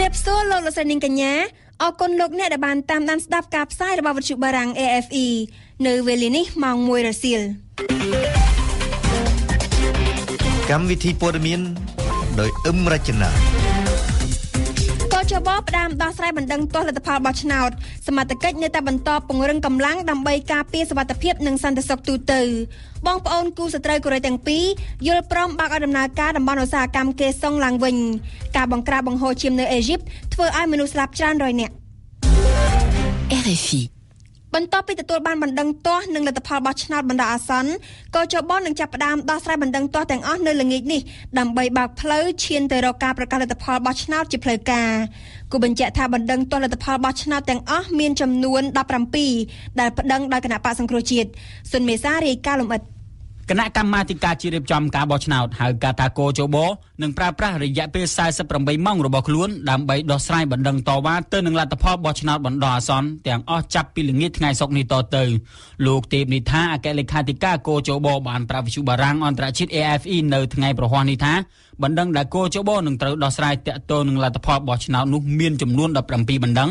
บសួរលោកលោកស្រីនាងកញ្ញាអរគុណលោកអ្នកដែលបានតាមដានស្ដាប់ការផ្សាយរបស់វិទ្យុបារាំង AFE នៅវេលានេះម៉ោង 1 រសៀលកម្មវិធីព័ត៌មានដោយអឹមរចនាកោចបផ្ដើមដោះស្រាយបណ្ដឹងទាស់លទ្ធផលបោះឆ្នោតសមត្ថកិច្ចនៅតែបន្តពង្រឹងកម្លាំងដើម្បីការពារសុវត្ថិភាពនិងសន្តិសុខទូទៅបងប្អូនគូសត្រូវកូរ៉េទាំងពីរយល់ព្រមបើកឲ្យដំណើរការតំបន់ឧស្សាហកម្មកេសុងឡើងវិញការបង្ក្រាបបង្ហូរឈាមនៅអេស៊ីបធ្វើឲ្យមនុស្សស្លាប់ច្រើនរយនាក់ RFI បន្ទាប់ពីទទួលបានបណ្ដឹងទាស់និងលទ្ធផលបោះឆ្នោតបណ្ដោះអាសន្នកោចបនឹងចាប់ផ្ដើមដោះស្រាយបណ្ដឹងទាស់ទាំងអស់នៅល្ងាចនេះដើម្បីបើកផ្លូវឈានទៅរកការប្រកាសលទ្ធផលបោះឆ្នោតជាផ្លូវការគូបញ្ជាក់ថាបណ្ដឹងទាស់លទ្ធផលបោះឆ្នោតទាំងអស់មានចំនួន17ដែលប្តឹងដោយគណៈបក្សសង្គ្រោះជាតិស៊ុនមេសារាយការណ៍លំអិតគណៈកម្មាធិការជាតិរៀបចំការបោះឆ្នោតហៅកាតាកោជបនឹងប្រើប្រាស់រយៈពេល48ម៉ោងរបស់ខ្លួនដើម្បីដោះស្រាយបណ្ដឹងតវ៉ាទៅនឹងលទ្ធផលបោះឆ្នោតបណ្ដោះអាសន្នទាំងអស់ចាប់ពីល្ងាចថ្ងៃសុក្រនេះតទៅលោកទេពនិថាអគ្គលេខាធិការកោជបបានប្រាប់វិទ្យុបារាំងអន្តរជាតិ AFE នៅថ្ងៃប្រហ័សនេះថាបណ្ដឹងដែលកោជបនឹងត្រូវដោះស្រាយតាក់ទងនឹងលទ្ធផលបោះឆ្នោតនោះមានចំនួន17បណ្ដឹង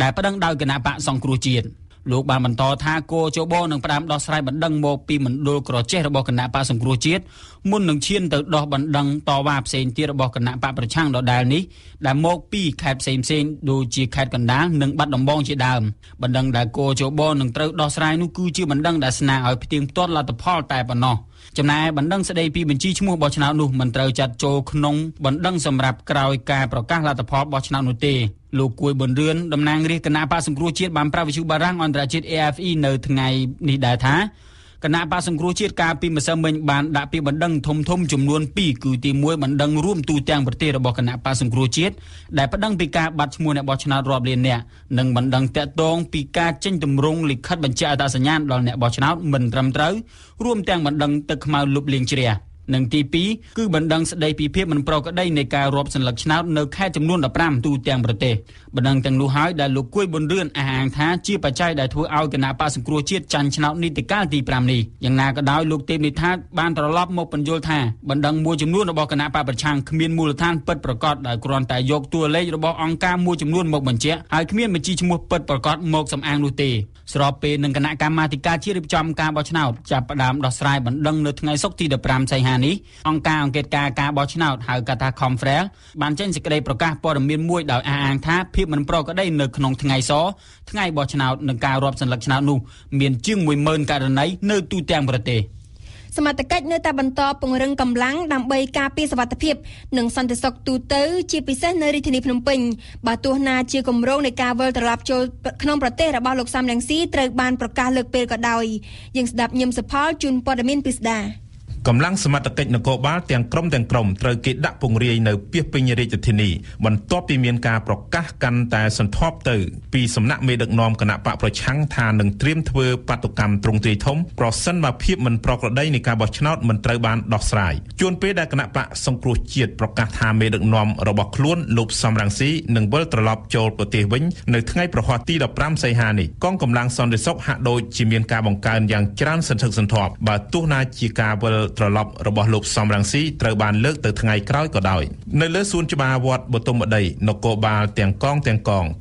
ដែលប្តឹងដោយគណៈបក្សសង្គ្រោះជាតិលោកបានបន្តថាគោជបនឹងផ្ដើមដោះស្រាយបណ្ដឹងមកពីមណ្ឌលក្រចេះរបស់គណៈបក្សសង្គ្រោះជាតិមុននឹងឈានទៅដោះបណ្ដឹងតវ៉ាផ្សេងទៀតរបស់គណៈបកប្រឆាំងដដែលនេះដែលមកពីខេត្តផ្សេងដូចជាខេត្តកណ្ដាលនិងបាត់ដំបងជាដើមបណ្ដឹងដែលគោជបនឹងត្រូវដោះស្រាយនោះគឺជាបណ្ដឹងដែលស្នើឲ្យផ្ទៀងផ្ទាត់លទ្ធផលតែប៉ុណ្ណោះចំណែកបណ្ដឹងស្ដីពីបញ្ជីឈ្មោះបោះឆ្នោតនោះមិនត្រូវចាត់ចូលក្នុងបណ្ដឹងសម្រាប់ក្រោយការប្រកាសលទ្ធផលបោះឆ្នោតនោះទេលោកគួយប៊ុនរឿនតំណាងរាជគណៈបក្សសង្គ្រោះជាតិបានប្រាប់វិទ្យុបារាំងអន្តរជាតិ AFE នៅថ្ងៃនេះដែរថាគណៈបក្សសង្គ្រោះជាតិកាលពីម្សិលមិញបានដាក់ពាក្យបណ្ដឹងធំចំនួន2គឺទី1បណ្ដឹងរួមទូទាំងប្រទេសរបស់គណៈបក្សសង្គ្រោះជាតិដែលប្តឹងពីការបាត់ឈ្មោះអ្នកបោះឆ្នោតរាប់លាននាក់និងបណ្ដឹងតាក់ទងពីការចេញទម្រង់លិខិតបញ្ជាក់អត្តសញ្ញាណដល់អ្នកបោះឆ្នោតមិនត្រឹមត្រូវរួមទាំងបណ្ដឹងទឹកខ្មៅលុបលាងជ្រះនិងទី2គឺបណ្ដឹងស្ដីពីភាពមិនប្រក្រតីនៃការរាប់សន្លឹកឆ្នោតនៅខេត្តចំនួន15ទូទាំងប្រទេសបណ្ដឹងទាំងនោះហើយដែលលោកគួយប៊ុនរឿនអះអាងថាជាបច្ច័យដែលធ្វើឲ្យគណៈបក្សសង្គ្រោះជាតិចាញ់ឆ្នោតនីតិកាលទី5នេះយ៉ាងណាក៏ដោយលោកទេពនិថាបានត្រឡប់មកបញ្យល់ថាបណ្ដឹងមួយចំនួនរបស់គណៈបកប្រឆាំងគ្មានមូលដ្ឋានពិតប្រាកដដោយគ្រាន់តែយកតួលេខរបស់អង្គការមួយចំនួនមកបញ្ជាក់ហើយគ្មានបញ្ជីឈ្មោះពិតប្រាកដមកសំអាងនោះទេស្របពេលនឹងគណៈកម្មាធិការជាតិរៀបចំការបោះឆ្នោតចាប់ផ្ដើមដោះស្រាយបណ្ដឹងនៅថ្ងៃសុក្រទី15សីហានេះអង្គការអង្កេតការណ៍ការបោះឆ្នោតហៅកាត់ថា Confrel បានចេញសេចក្តីប្រកាសព័ត៌មានមួយដោយអះអាងថាភាពមិនប្រក្រតីនៅក្នុងថ្ងៃសថ្ងៃបោះឆ្នោតនិងការរាប់សន្លឹកឆ្នោតនោះមានជាង 10000 ករណីនៅទូទាំងប្រទេសសមត្ថកិច្ចនៅតែបន្តពង្រឹងកម្លាំងដើម្បីការពារសុវត្ថិភាពនិងសន្តិសុខទូទៅជាពិសេសនៅរាជធានីភ្នំពេញបើទោះណាជាគម្រោងនៃការវិលត្រឡប់ចូលក្នុងប្រទេសរបស់លោកសំរងស៊ីត្រូវបានប្រកាសលើកពេលក៏ដោយយើងស្ដាប់ញឹមសុផលជូនព័ត៌មានពិស្ដាកម្លាំងសមត្ថកិច្ចនគរបាលទាំងក្រុមត្រូវគេដាក់ពង្រាយនៅពាសពេញរាជធានីបន្ទាប់ពីមានការប្រកាសកាន់តែសន្ធាប់ទៅពីសំណាក់មេដឹកនាំគណៈបកប្រឆាំងថានឹងត្រៀមធ្វើបាតុកម្មទ្រង់ទ្រាយធំប្រសិនបើភាពមិនប្រក្រតីនៃការបោះឆ្នោតមិនត្រូវបានដោះស្រាយជួនពេលដែលគណៈបកសង្គ្រោះជាតិប្រកាសថាមេដឹកនាំរបស់ខ្លួនលោកសំរងស៊ីនឹងវិលត្រឡប់ចូលប្រទេសវិញនៅថ្ងៃប្រហ័សទី15សីហានេះកងកម្លាំងសន្តិសុខហាក់ដូចជាមានការបង្កើនយ៉ាងច្រើនសន្ធឹកសន្ធាប់បើទោះណាជាការវិលត្រឡប់របស់លោកសំរងស៊ីត្រូវបានលើកទៅថ្ងៃក្រោយក៏ដោយនៅលើសួនច្បារវត្តបទុមវតីនគរបាលទាំងកង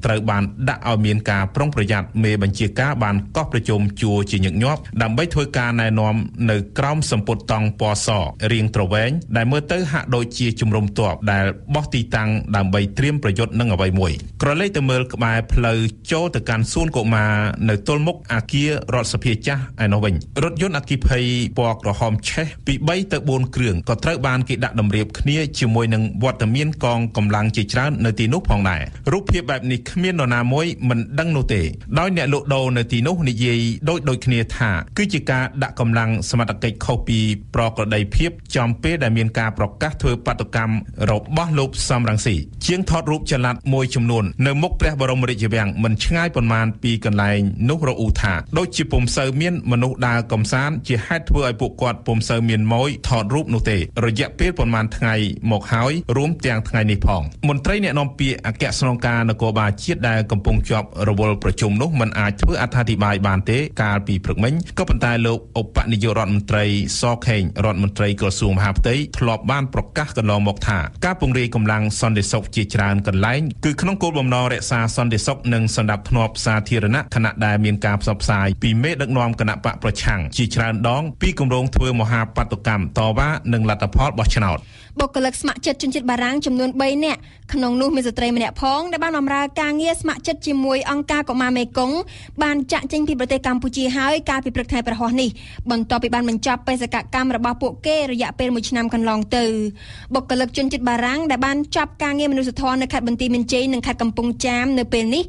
ត្រូវបានដាក់ឲ្យមានការប្រុងប្រយ័ត្នមេបញ្ជាការបានកោះប្រជុំជួរជាញឹកញាប់ដើម្បីធ្វើការណែនាំនៅក្រោមសម្ពុតតង់ពណ៌សរៀងត្រវែងដែលមើលទៅហាក់ដូចជាជំរំទ័ពដែលបោះទីតាំងដើម្បីត្រៀមប្រយុទ្ធនឹងអ្វីមួយក្រឡេកទៅមើលក្បែរផ្លូវចូលទៅកាន់សួនកុមារនៅទល់មុខអគាររដ្ឋសភាចាស់ឯនោះវិញរថយន្តអគ្គិភ័យពណ៌ក្រហមឆេះពី3ទៅ4គ្រឿងក៏ត្រូវបានគេដាក់តម្រៀបគ្នាជាមួយនឹងវត្តមានកងកម្លាំងជាច្រើននៅទីនោះផងដែររូបភាពបែបនេះគ្មាននរណាមួយមិនដឹងនោះទេដោយអ្នកលក់ដូរនៅទីនោះនិយាយដូចគ្នាថាគឺជាការដាក់កម្លាំងសមត្ថកិច្ចខុសពីប្រក្រតីភាពចំពេលដែលមានការប្រកាសធ្វើបាតុកម្មរបស់លោកសំរងស៊ីជាងថតរូបចល័តមួយចំនួននៅមុខព្រះបរមរាជវាំងមិនឆ្ងាយប៉ុន្មានពីកន្លែងនោះរអ៊ូថាដូចជាពុំសូវមានមនុស្សដើរកំសាន្តជាហេតុធ្វើឲ្យពួកគាត់ពុំសូវមាន មានម៉ួយថតរូបនោះទេរយៈពេលប្រមាណថ្ងៃមកហើយរួមទាំងថ្ងៃនេះផងមន្ត្រីអ្នកនាំពាក្យអគ្គស្នងការនគរបាលជាតិដែលកំពុងជាប់រវល់ប្រជុំនោះមិនអាចធ្វើអត្ថាធិប្បាយបានទេកាលពីព្រឹកមិញក៏ប៉ុន្តែលោកឧបនាយករដ្ឋមន្ត្រីសខេងរដ្ឋមន្ត្រីក្រសួងមហាផ្ទៃធ្លាប់បានប្រកាសកន្លងមកថាការពង្រាយកម្លាំងសន្តិសុខជាច្រើនកន្លែងគឺក្នុងគោលបំណងរក្សាសន្តិសុខនិងសណ្ដាប់ធ្នាប់សាធារណៈខណៈដែលមានការផ្សព្វផ្សាយពីមេដឹកនាំគណៈបកប្រឆាំងជាច្រើនដងពីគម្រោងធ្វើមហាបាតុកម្មតវ៉ានិងលទ្ធផលបោះឆ្នោតបុគ្គលិកស្ម័គ្រចិត្តជនជាតិបារាំងចំនួន3នាក់ក្នុងនោះមានស្ត្រីម្នាក់ផងដែលបានបម្រើការងារស្ម័គ្រចិត្តជាមួយអង្គការកុមារមេគង្គបានចាក់ចេញពីប្រទេសកម្ពុជាហើយកាលពីព្រឹកថ្ងៃប្រហោះនេះបន្ទាប់ពីបានបញ្ចប់បេសកកម្មរបស់ពួកគេរយៈពេល1ឆ្នាំកន្លងទៅបុគ្គលិកជនជាតិបារាំងដែលបានចាប់ការងារមនុស្សធម៌នៅខេត្តបន្ទាយមានជ័យនិងខេត្តកំពង់ចាមនៅពេលនេះ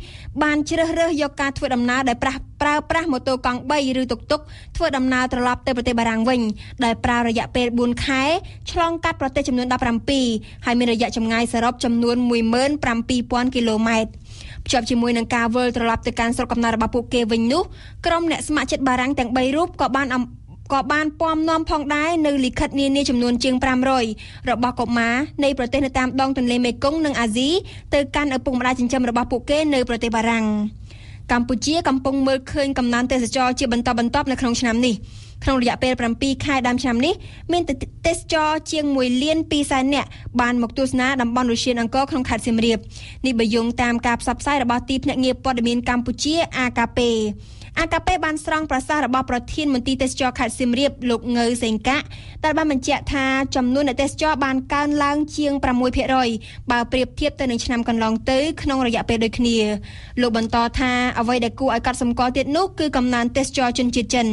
បានជ្រើសរើសយកការធ្វើដំណើរដែលប្រើប្រាស់ម៉ូតូកង់3ឬតុកតុកធ្វើដំណើរត្រឡប់ទៅប្រទេសបារាំងវិញដែលប្រើរយៈពេល4ខែឆ្លងកាត់ប្រទេសចំនួន17ហើយមានរយៈចម្ងាយសរុបចំនួន 17,000 គីឡូម៉ែត្រភ្ជាប់ជាមួយនឹងការវិលត្រឡប់ទៅកាន់ស្រុកកំណើតរបស់ពួកគេវិញនោះក្រុមអ្នកស្ម័គ្រចិត្តបារាំងទាំង3រូបក៏បានពំនាំផងដែរនៅលិខិតនានាចំនួនជាង500របស់កុមារនៃប្រទេសនៅតាមដងទន្លេមេគង្គនិងអាស៊ីទៅកាន់ឪពុកម្ដាយចិញ្ចឹមរបស់ពួកគេនៅប្រទេសបារាំងកម្ពុជាកំពុងមើលឃើញកំណើនទេសចរជាបន្តបន្ទាប់នៅក្នុងឆ្នាំនេះក្នុងរយៈពេល7ខែដើមឆ្នាំនេះមានទេសចរជាង1លាន2សែននាក់បានមកទស្សនាតំបន់រុស្ស៊ីនអង្គរក្នុងខេត្តសៀមរាបនេះបើយោងតាមការផ្សព្វផ្សាយរបស់ទីភ្នាក់ងារព័ត៌មានកម្ពុជា AKP បានស្រង់ប្រសាសន៍របស់ប្រធានមន្ទីរទេសចរខេត្តសៀមរាបលោកងើសេងកាក់ដែលបានបញ្ជាក់ថាចំនួនអ្នកទេសចរបានកើនឡើងជាង 6% បើប្រៀបធៀបទៅនឹងឆ្នាំកន្លងទៅក្នុងរយៈពេលដូចគ្នាលោកបន្តថាអ្វីដែលគួរឲ្យកត់សម្គាល់ទៀតនោះគឺកំណើនទេសចរជនជាតិចិន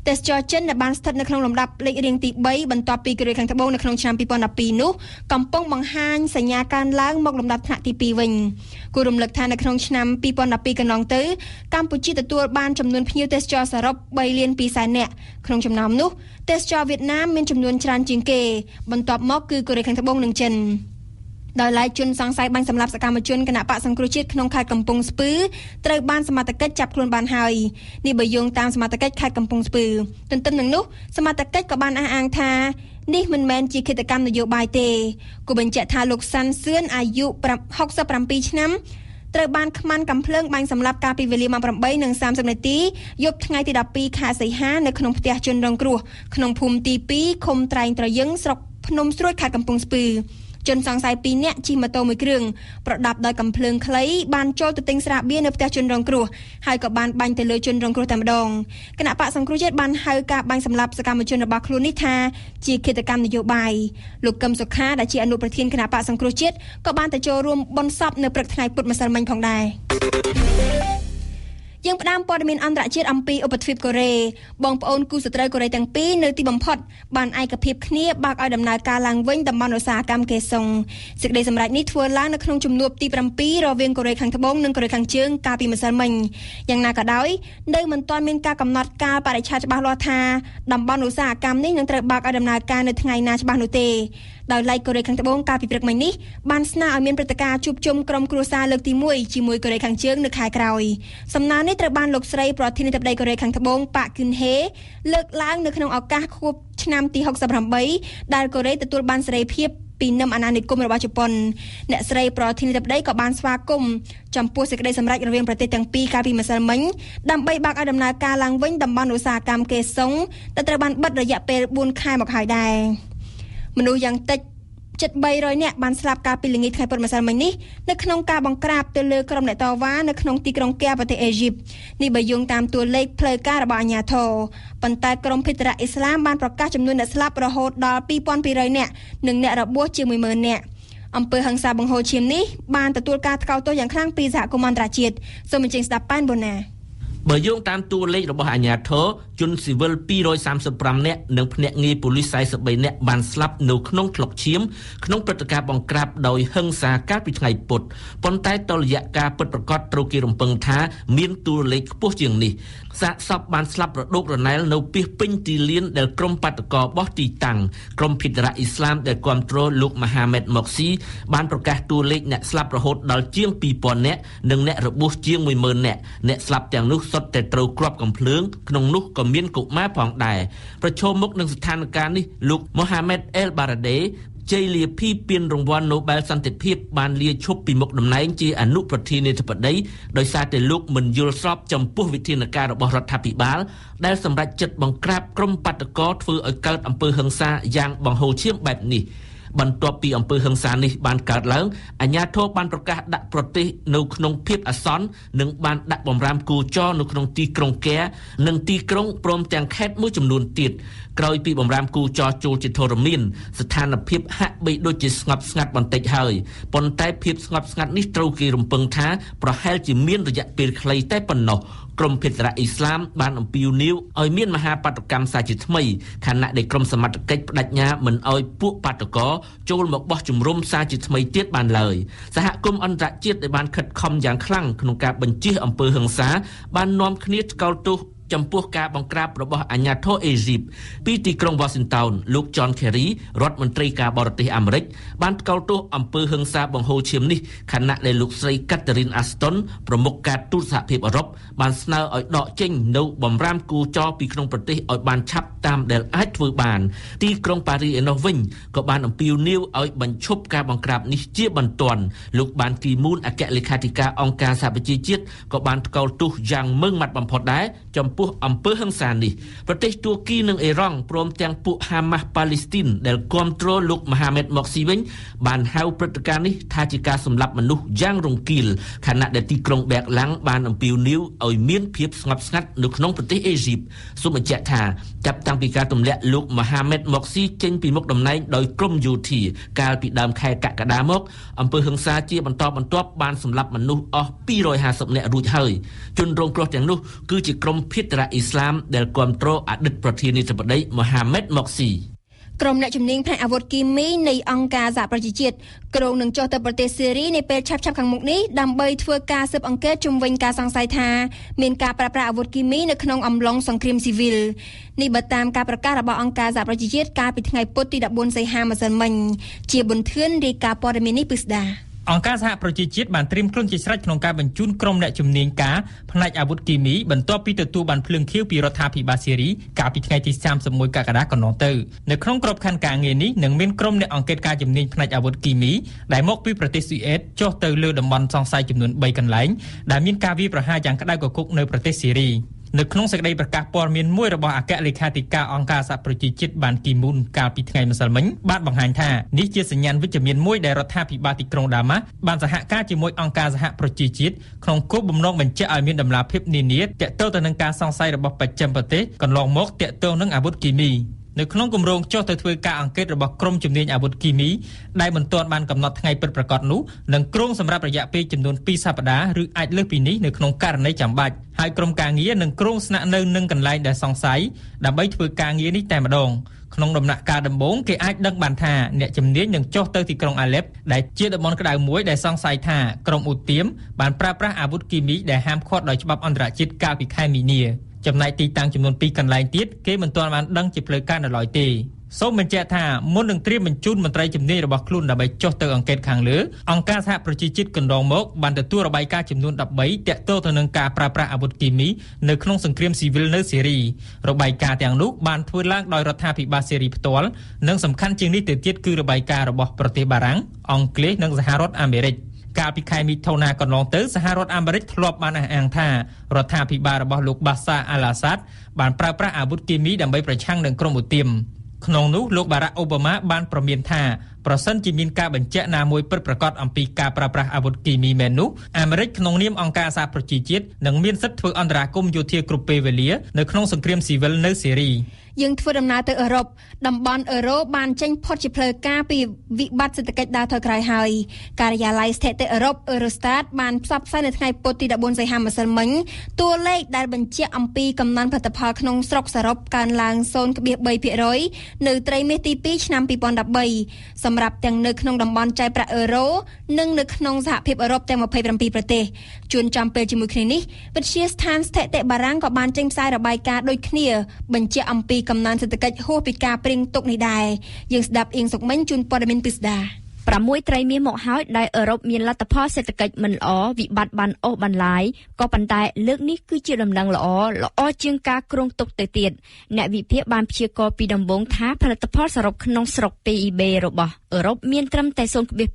ទេសចរចិនដែលបានស្ថិតនៅក្នុងលំដាប់លេខរៀងទី3បន្ទាប់ពីកូរ៉េខាងត្បូងនៅក្នុងឆ្នាំ2012នោះកំពុងបង្ហាញសញ្ញាកើនឡើងមកលំដាប់ថ្នាក់ទី2វិញគួររំលឹកថានៅក្នុងឆ្នាំ2012កន្លងទៅកម្ពុជាទទួលបានចំនួនភ្ញៀវទេសចរសរុប3លាន2សែននាក់ក្នុងចំណោមនោះទេសចរវៀតណាមមានចំនួនច្រើនជាងគេបន្ទាប់មកគឺកូរ៉េខាងត្បូងនិងចិនដោយឡែកជនសង្ស័យបាញ់សម្លាប់សកម្មជនគណៈបកសង្គ្រោះជាតិក្នុងខេត្តកំពង់ស្ពឺត្រូវបានសមត្ថកិច្ចចាប់ខ្លួនបានហើយនេះបើយោងតាមសមត្ថកិច្ចខេត្តកំពង់ស្ពឺទន្ទឹមនឹងនោះសមត្ថកិច្ចក៏បានអះអាងថានេះមិនមែនជាឃាតកម្មនយោបាយទេគូបញ្ជាក់ថាលោកសាន់សឿនអាយុ67ឆ្នាំត្រូវបានខ្មាន់កំភ្លើងបាញ់សម្លាប់កាលពីវេលាម៉ោង 8:30 នាទីយប់ថ្ងៃទី12ខែសីហានៅក្នុងផ្ទះជនរងគ្រោះក្នុងភូមិទី2ឃុំត្រែងត្រយឹងស្រុកភ្នំស្រួយខេត្តកំពង់ស្ពឺជនសង្ស័យ2នាក់ជិះម៉ូតូមួយគ្រឿងប្រដាប់ដោយកាំភ្លើងខ្លីបានចូលទៅទិញស្រាបៀរនៅផ្ទះជនរងគ្រោះហើយក៏បានបាញ់ទៅលើជនរងគ្រោះតែម្ដងគណៈបកសង្គ្រោះជាតិបានហៅការបាញ់សម្លាប់សកម្មជនរបស់ខ្លួននេះថាជាឃាតកម្មនយោបាយលោកកឹមសុខាដែលជាអនុប្រធានគណៈបកសង្គ្រោះជាតិក៏បានទៅចូលរួមបុណ្យសពនៅព្រឹកថ្ងៃពុធម្សិលមិញផងដែរយើងផ្ដើមព័ត៌មានអន្តរជាតិអំពីឧបទ្វីបកូរ៉េបងប្អូនគូសត្រូវកូរ៉េទាំងពីរនៅទីបំផុតបានឯកភាពគ្នាបើកឲ្យដំណើរការឡើងវិញតំបន់ឧស្សាហកម្មកេសុងសេចក្តីសម្រេចនេះធ្វើឡើងនៅក្នុងជំនួបទី7រវាងកូរ៉េខាងត្បូងនិងកូរ៉េខាងជើងកាលពីម្សិលមិញយ៉ាងណាក៏ដោយនៅមិនទាន់មានការកំណត់កាលបរិច្ឆេទច្បាស់លាស់ថាតំបន់ឧស្សាហកម្មនេះនឹងត្រូវបើកឲ្យដំណើរការនៅថ្ងៃណាច្បាស់នោះទេដោយឡែកកូរ៉េខាងត្បូងកាលពីព្រឹកមិញនេះបានស្នើឲ្យមានព្រឹត្តិការណ៍ជួបជុំក្រុមគ្រួសារលើកទី1ជាមួយកូរ៉េខាងជើងនៅខែក្រោយសំណើនេះត្រូវបានលោកស្រីប្រធានាធិបតីកូរ៉េខាងត្បូងប៉ាក់គឹនហេលើកឡើងនៅក្នុងឱកាសខួបឆ្នាំទី68ដែលកូរ៉េទទួលបានសេរីភាពពីនឹមអាណានិគមរបស់ជប៉ុនអ្នកស្រីប្រធានាធិបតីក៏បានស្វាគមន៍ចំពោះសេចក្តីសម្រេចរវាងប្រទេសទាំងពីរកាលពីម្សិលមិញដើម្បីបើកឲ្យដំណើរការឡើងវិញតំបន់ឧស្សាហកម្មកេសុងដែលត្រូវបានបិទរយៈពេល4ខែមកហើយដែរមនុស្សយ៉ាងតិចជិត300នាក់បានស្លាប់កាលពីល្ងាចថ្ងៃពុធម្សិលមិញនេះនៅក្នុងការបង្ក្រាបទៅលើក្រុមអ្នកតវ៉ានៅក្នុងទីក្រុងកែប្រទេសអេស៊ីបនេះបើយោងតាមតួលេខផ្លូវការរបស់អាជ្ញាធរប៉ុន្តែក្រុមភេទរៈអ៊ីស្លាមបានប្រកាសចំនួនអ្នកស្លាប់រហូតដល់ 2,200 នាក់និងអ្នករបួសជាង 10,000 នាក់អំពើហិង្សាបង្ហូរឈាមនេះបានទទួលការថ្កោលទោសយ៉ាងខ្លាំងពីសហគមន៍អន្តរជាតិសូមអញ្ជើញស្ដាប់ប៉ែនបូណាបើយោងតាមតួលេខរបស់អាជ្ញាធរជនស៊ីវិល235នាក់និងភ្នាក់ងារប៉ូលីស43នាក់បានស្លាប់នៅក្នុងថ្លុកឈាមក្នុងព្រឹត្តិការណ៍បង្ក្រាបដោយហិង្សាកាលពីថ្ងៃពុធប៉ុន្តែតុល្យការពិតប្រាកដត្រូវគេរំពឹងថាមានតួលេខខ្ពស់ជាងនេះសាកសពបានស្លាប់រដូករណែលនៅពាសពេញទីលានដែលក្រុមបាតកោបោះទីតាំងក្រុមភេទរៈអ៊ីស្លាមដែលគ្រប់គ្រងលោកម៉ាហាម៉េតម៉ុកស៊ីបានប្រកាសតួលេខអ្នកស្លាប់រហូតដល់ជាង 2,000 នាក់និងអ្នករបួសជាង 10,000 នាក់អ្នកស្លាប់ទាំងនោះ សុទ្ធតែត្រូវគ្រាប់កំភ្លើងក្នុងនោះក៏មានកុមារផងដែរប្រឈមមុខនឹងស្ថានភាពនេះលោក Mohamed El Baradei ជ័យលាភីពានរង្វាន់ Nobel សន្តិភាពបានលាឈប់ពីមុខតំណែងជាអនុប្រធានាធិបតីដោយសារតែលោកមិនយល់ស្របចំពោះវិធានការរបស់រដ្ឋាភិបាលដែលសម្រេចចិត្តបង្ក្រាបក្រុមបាតុករធ្វើឲ្យកើតអំពើហិង្សាយ៉ាងបង្ហូរឈាមបែបនេះបន្ទាប់ពីអំពើហិង្សានេះបានកើតឡើងអាជ្ញាធរបានប្រកាសដាក់ប្រទេសនៅក្នុងភាពអាសន្ននិងបានដាក់បំរាមគូចរនៅក្នុងទីក្រុងកែនិងទីក្រុងព្រមទាំងខេត្តមួយចំនួនទៀតក្រោយពីបំរាមគូចរចូលជាធរមានស្ថានភាពហាក់បីដូចជាស្ងប់ស្ងាត់បន្តិចហើយប៉ុន្តែភាពស្ងប់ស្ងាត់នេះត្រូវគេរំពឹងថាប្រហែលជាមានរយៈពេលខ្លីតែប៉ុណ្ណោះក្រុមភេទរៈអ៊ីស្លាមបានអំពាវនាវឲ្យមានមហាបាតុកម្មសាជាថ្មីខណៈដែលក្រុមសមត្ថកិច្ចបដិញ្ញាមិនឲ្យពួកបាតុករចូលមកបោះជំរំសាជាថ្មីទៀតបានឡើយសហគមន៍អន្តរជាតិដែលបានខិតខំយ៉ាងខ្លាំងក្នុងការបញ្ជៀសអំពើហិង្សាបាននាំគ្នាថ្កោលទោសចំពោះការបង្ក្រាបរបស់អាជ្ញាធរអេស៊ីបពីទីក្រុង Washington លោក John Kerry រដ្ឋមន្ត្រីការបរទេសអាមេរិកបានថ្កោលទោសអំពើហិង្សាបង្ហូរឈាមនេះខណៈដែលលោកស្រី Catherine Ashton ប្រមុខការទូតសហភាពអឺរ៉ុបបានស្នើឲ្យដកចេញនៅបំរាមគូចរពីក្នុងប្រទេសឲ្យបានឆាប់តាមដែលអាចធ្វើបានទីក្រុងប៉ារីសឯនោះវិញក៏បានអំពាវនាវឲ្យបញ្ឈប់ការបង្ក្រាបនេះជាបន្ទាន់លោកបានគីមូនអគ្គលេខាធិការអង្គការសហប្រជាជាតិក៏បានថ្កោលទោសយ៉ាងម៉ឺងម៉ាត់បំផុតដែរចំពោះអំពើហិង្សានេះប្រទេសទួរគីនិងអ៊ីរ៉ង់ព្រមទាំងពួកហាម៉ាស់ប៉ាឡេស្ទីនដែលគាំទ្រលោកមហាម៉េតម៉ុកស៊ីវិញបានហៅព្រឹត្តិការណ៍នេះថាជាការសម្លាប់មនុស្សយ៉ាងរង្គាលខណៈដែលទីក្រុងបែកឡាំងបានអំពាវនាវឲ្យមានភាពស្ងប់ស្ងាត់នៅក្នុងប្រទេសអេស៊ីបសូមបញ្ជាក់ថាចាប់តាំងពីការទម្លាក់លោកមហាម៉េតម៉ុកស៊ីចេញពីមុខតំណែងដោយក្រុមយោធាកាលពីដើមខែកក្កដាមកអំពើហិង្សាជាបន្តបន្ទាប់បានសម្លាប់មនុស្សអស់250នាក់រួចហើយជនរងគ្រោះទាំងនោះគឺជាក្រុមភេទរៈអ៊ីស្លាមដែលគាំទ្រអតីតប្រធានាធិបតី Mohamed Morsi ក្រុមអ្នកជំនាញផ្នែកអាវុធគីមីនៃអង្គការសហប្រជាជាតិក្រុងនឹងចុះទៅប្រទេសស៊េរីនៅពេលឆាប់ៗខាងមុខនេះដើម្បីធ្វើការស៊ើបអង្កេតជុំវិញការសង្ស័យថាមានការប្រើប្រាស់អាវុធគីមីនៅក្នុងអំឡុងសង្គ្រាមស៊ីវិលនេះបើតាមការប្រកាសរបស់អង្គការសហប្រជាជាតិកាលពីថ្ងៃពុធទី14សីហាម្សិលមិញជាប៊ុនធឿនរាយការណ៍ព័ត៌មាននេះពិស្ដាអង្គការសហប្រជាជាតិបានត្រៀមខ្លួនជាស្រេចក្នុងការបញ្ជូនក្រុមអ្នកជំនាញការផ្នែកអាវុធគីមីបន្ទាប់ពីទទួលបានភ្លើងខៀវពីរដ្ឋាភិបាលស៊េរីកាលពីថ្ងៃទី31កក្កដាកន្លងទៅនៅក្នុងក្របខ័ណ្ឌការងារនេះនឹងមានក្រុមអ្នកអង្កេតការជំនាញផ្នែកអាវុធគីមីដែលមកពីប្រទេសស៊ុយអែតចុះទៅលើតំបន់សង្ស័យចំនួន3កន្លែងដែលមានការវាយប្រហារយ៉ាងក្តៅគគុកនៅប្រទេសស៊េរីនៅក្នុងសេចក្តីប្រកាសព័ត៌មានមួយរបស់អគ្គលេខាធិការអង្គការសហប្រជាជាតិបានគីមូនកាលពីថ្ងៃម្សិលមិញបានបង្ហាញថានេះជាសញ្ញាណវិជ្ជមានមួយដែលរដ្ឋាភិបាលទីក្រុងដាម៉ាស់បានសហការជាមួយអង្គការសហប្រជាជាតិក្នុងគោលបំណងបញ្ជាក់ឲ្យមានដំណាភៀបនានាទាក់ទងទៅនឹងការសង្ស័យរបស់បច្ចឹមប្រទេសកន្លងមកទាក់ទងនឹងអាវុធគីមីនៅក្នុងគម្រោងចុះទៅធ្វើការអង្កេតរបស់ក្រុមជំនាញអាវុធគីមីដែលមិនទាន់បានកំណត់ថ្ងៃពិតប្រាកដនោះនឹងគ្រោងសម្រាប់រយៈពេលចំនួន2សប្តាហ៍ឬអាចលើសពីនេះនៅក្នុងករណីចាំបាច់ហើយក្រុមការងារនឹងគ្រោងស្នាក់នៅនឹងកន្លែងដែលសង្ស័យដើម្បីធ្វើការងារនេះតែម្ដងក្នុងដំណាក់កាលដំបូងគេអាចដឹងបានថាអ្នកជំនាញនឹងចុះទៅទីក្រុងអាឡេបដែលជាតំបន់ក្តៅមួយដែលសង្ស័យថាក្រុមអ៊ូទៀមបានប្រើប្រាស់អាវុធគីមីដែលហាមឃាត់ដោយច្បាប់អន្តរជាតិកាលពីខែមីនាចំណែកទីតាំងចំនួន2កន្លែងទៀតគេមិនទាន់បានដឹងជាផ្លូវការនៅឡើយទេសូមបញ្ជាក់ថាមុននឹងត្រៀមបញ្ជូនមន្ត្រីជំនាញរបស់ខ្លួនដើម្បីចុះទៅអង្កេតខាងលើអង្គការសហប្រជាជាតិកន្លងមកបានទទួលរបាយការណ៍ចំនួន13ទាក់ទងទៅនឹងការប្រើប្រាស់អាវុធគីមីនៅក្នុងសង្គ្រាមស៊ីវិលនៅស៊េរីរបាយការណ៍ទាំងនោះបានធ្វើឡើងដោយរដ្ឋាភិបាលស៊េរីផ្ទាល់និងសំខាន់ជាងនេះទៅទៀតគឺរបាយការណ៍របស់ប្រទេសបារាំងអង់គ្លេសនិងសហរដ្ឋអាមេរិកកាលពីខែមិថុនាកន្លងទៅសហរដ្ឋអាមេរិកធ្លាប់បានអះអាងថារដ្ឋាភិបាលរបស់លោកបាសាអាល់អាសាដបានប្រើប្រាស់អាវុធគីមីដើម្បីប្រឆាំងនឹងក្រុមអ៊ូទៀមក្នុងនោះលោកបារ៉ាក់អូបាម៉ាបានប្រមានថាប្រសិនជាមានការបញ្ជាក់ណាមួយពិតប្រាកដអំពីការប្រើប្រាស់អាវុធគីមីមែននោះអាមេរិកក្នុងនាមអង្គការសហប្រជាជាតិនឹងមានសិទ្ធិធ្វើអន្តរាគមន៍យោធាគ្រប់ពេលវេលានៅក្នុងសង្គ្រាមស៊ីវិលនៅស៊េរីយើងធ្វើដំណើរទៅអឺរ៉ុបតំបន់អឺរ៉ូបានចេញផុតជាផ្លូវការពីវិបត្តិសេដ្ឋកិច្ចដើរថយក្រោយហើយការិយាល័យស្ថិតិអឺរ៉ុប Eurostat បានផ្សព្វផ្សាយនៅថ្ងៃពុធទី14សីហាម្សិលមិញតួលេខដែលបញ្ជាក់អំពីកំណើនផលិតផលក្នុងស្រុកសរុបកើនឡើង 0.3% នៅត្រីមាសទី2ឆ្នាំ2013សម្រាប់ទាំងនៅក្នុងតំបន់ចែកប្រាក់អឺរ៉ូនិងនៅក្នុងសហភាពអឺរ៉ុបទាំង27ប្រទេសជួនចំពេលជាមួយគ្នានេះវិទ្យាស្ថានស្ថិតិបារាំងក៏បានចេញផ្សាយរបាយការណ៍ដូចគ្នាបញ្ជាក់អំពីកំណើនសេដ្ឋកិច្ចហួសពីការព្រៀងទុកនេះដែរយើងស្ដាប់អៀងសុកមិញជូនព័ត៌មានពិស្ដា 6ត្រីមាសមកហើយដែលអឺរ៉ុបមានលទ្ធផលសេដ្ឋកិច្ចមិនល្អវិបត្តិបានអូសបន្លាយក៏ប៉ុន្តែលើកនេះគឺជាដំណឹងល្អជាងការគ្រោងទុកទៅទៀតអ្នកវិភាគបានព្យាករណ៍ពីដំបូងថាផលិតផលសរុបក្នុងស្រុក PIB របស់អឺរ៉ុបមានត្រឹមតែ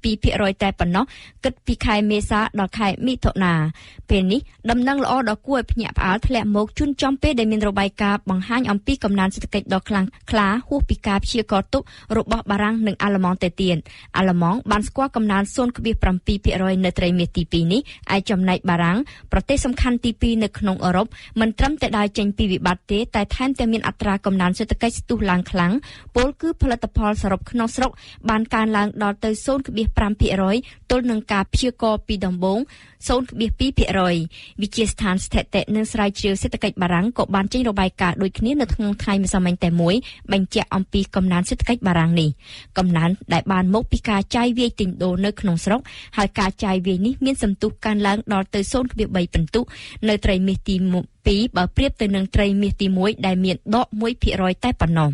0.2% តែប៉ុណ្ណោះគិតពីខែមេសាដល់ខែមិថុនាពេលនេះដំណឹងល្អដ៏គួរឲ្យភ្ញាក់ផ្អើលធ្លាក់មកជូនចំពេលដែលមានរបាយការណ៍បង្ហាញអំពីកំណើនសេដ្ឋកិច្ចដ៏ខ្លាំងក្លាហួសពីការព្យាករណ៍ទុករបស់បារាំងនិងអាល្លឺម៉ង់ទៅទៀតអាល្លឺម៉ង់បានស្គាល់កំណើន 0.7% នៅត្រីមាសទី2នេះឯចំណែកបារាំងប្រទេសសំខាន់ទី2នៅក្នុងអឺរ៉ុបមិនត្រឹមតែដើរចេញពីវិបត្តិទេតែថែមទាំងមានអត្រាកំណើនសេដ្ឋកិច្ចស្ទុះឡើងខ្លាំងពលគឺផលិតផលសរុបក្នុងស្រុកបានកើនឡើងដល់ទៅ 0.5% ទល់នឹងការព្យាករណ៍ពីដំបូង 0.2% វិទ្យាស្ថានស្ថិតិនិងស្រាវជ្រាវសេដ្ឋកិច្ចបារាំងក៏បានចេញរបាយការណ៍ដូចគ្នានៅក្នុងថ្ងៃម្សិលមិញតែមួយបញ្ជាក់អំពីកំណើនសេដ្ឋកិច្ចបារាំងនេះកំណើនដែលបានមកពីការចាយវាយទិញដូរនៅក្នុងស្រុកហើយការចាយវាយនេះមានសន្ទុះកើនឡើងដល់ទៅ 0.3 ពិន្ទុនៅត្រីមាសទី2បើប្រៀបទៅនឹងត្រីមាសទី1ដែលមានដក 1% តែប៉ុណ្ណោះ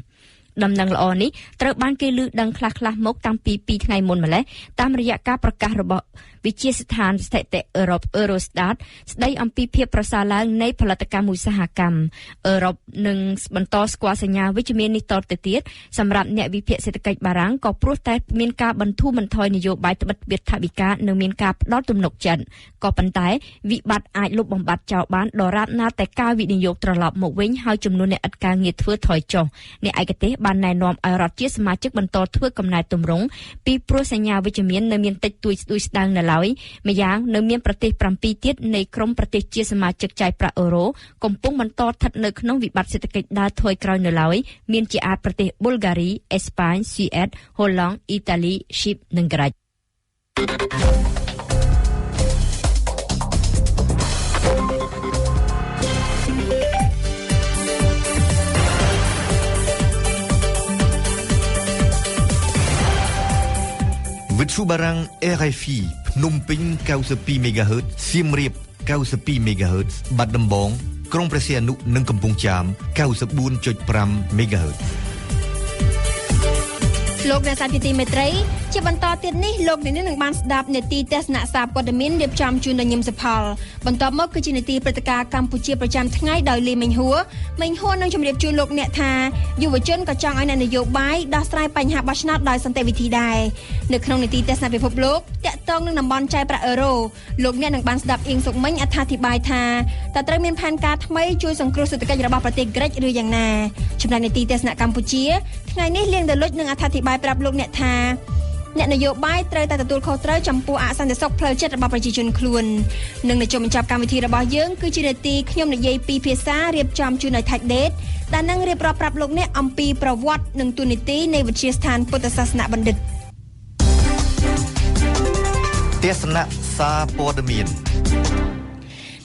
ដំណឹងល្អនេះត្រូវបានគេលើកដឹងខ្លះៗមកតាំងពី2ថ្ងៃមុនម្លេះតាមរយៈការប្រកាសរបស់វិទ្យាស្ថានស្ថិតិអឺរ៉ុប Eurostat ស្ដីអំពីភាពប្រសើរឡើងនៃផលិតកម្មឧស្សាហកម្មអឺរ៉ុបនឹងបន្តស្គាល់សញ្ញាវិជ្ជមាននេះតទៅទៀតសម្រាប់អ្នកវិភាគសេដ្ឋកិច្ចបារាំងក៏ព្រោះតែមានការបន្ធូរបន្ថយនយោបាយត្បិតវិថវិកានិងមានការផ្ដល់ទំនុកចិត្តក៏ប៉ុន្តែវិបត្តិអាចលុបបំបាត់ចោលបានដរាបណាតែការវិនិយោគត្រឡប់មកវិញហើយចំនួនអ្នកឥតការងារធ្វើថយចុះអ្នកឯកទេសបានណែនាំឲ្យរដ្ឋជាសមាជិកបន្តធ្វើកំណែទម្រង់ពីព្រោះសញ្ញាវិជ្ជមាននៅមានតិចតួចស្ដួយស្ដាងនៅឡើយម្យ៉ាងនៅមានប្រទេស7ទៀតនៃក្រុមប្រទេសជាសមាជិកចាយប្រាក់អឺរ៉ូកំពុងបន្តស្ថិតនៅក្នុងវិបត្តិសេដ្ឋកិច្ចដើរថយក្រោយនៅឡើយមានជាអាចប្រទេសប៊ុលហ្គារីអេស្ប៉ាញស៊ុយអែតហូឡង់អ៊ីតាលីស៊ីបនិងក្រិចវិទ្យុបារាំង RFI ភ្នំពេញ 92 MHz សៀមរាប 92 MHz បាត់ដំបងក្រុងព្រះសីហនុនិងកំពង់ចាម 94.5 MHz លោកអ្នកសាស្ត្រទីមេត្រីជាបន្តទៀតនេះលោកអ្នកនឹងបានស្ដាប់នេតិទស្សនៈសារព័ត៌មានរៀបចំជូនដល់ញឹមសផលបន្តមកគឺជានេតិព្រឹត្តិការណ៍កម្ពុជាប្រចាំថ្ងៃដោយលីមេងហួរនឹងជម្រាបជូនលោកអ្នកថាយុវជនក៏ចង់ឲ្យអ្នកនយោបាយដោះស្រាយបញ្ហាបោះឆ្នោតដោយសន្តិវិធីដែរនៅក្នុងនេតិទស្សនៈពិភពលោកតាក់ទងនឹងតំបន់ចែកប្រាក់អឺរ៉ូលោកអ្នកនឹងបានស្ដាប់អៀងសុកមិញអត្ថាធិប្បាយថាតើត្រូវមានផែនការថ្មីជួយសង្គ្រោះសេដ្ឋកិច្ចរបស់ប្រទេសក្រិចឬយ៉ាងណាចំណែកនេតិទស្សនៈកម្ពុជាថ្ងៃនេះលៀងដលុចនឹងអត្ថាធិប្បាយប្រាប់លោកអ្នកថាអ្នកនយោបាយត្រូវតែទទួលខុសត្រូវចំពោះអសន្តិសុខផ្លូវចិត្តរបស់ប្រជាជនខ្លួននិងនៅចុងបញ្ចប់កម្មវិធីរបស់យើងគឺជានេតិខ្ញុំនិយាយពីភាសារៀបចំជូនដោយ Thạch Date ដែលនឹងរៀបរាប់ប្រាប់លោកអ្នកអំពីប្រវត្តិនិងទូនីតិនៃវិទ្យាស្ថានពុទ្ធសាសនបណ្ឌិតទស្សនៈសារព័ត៌មាន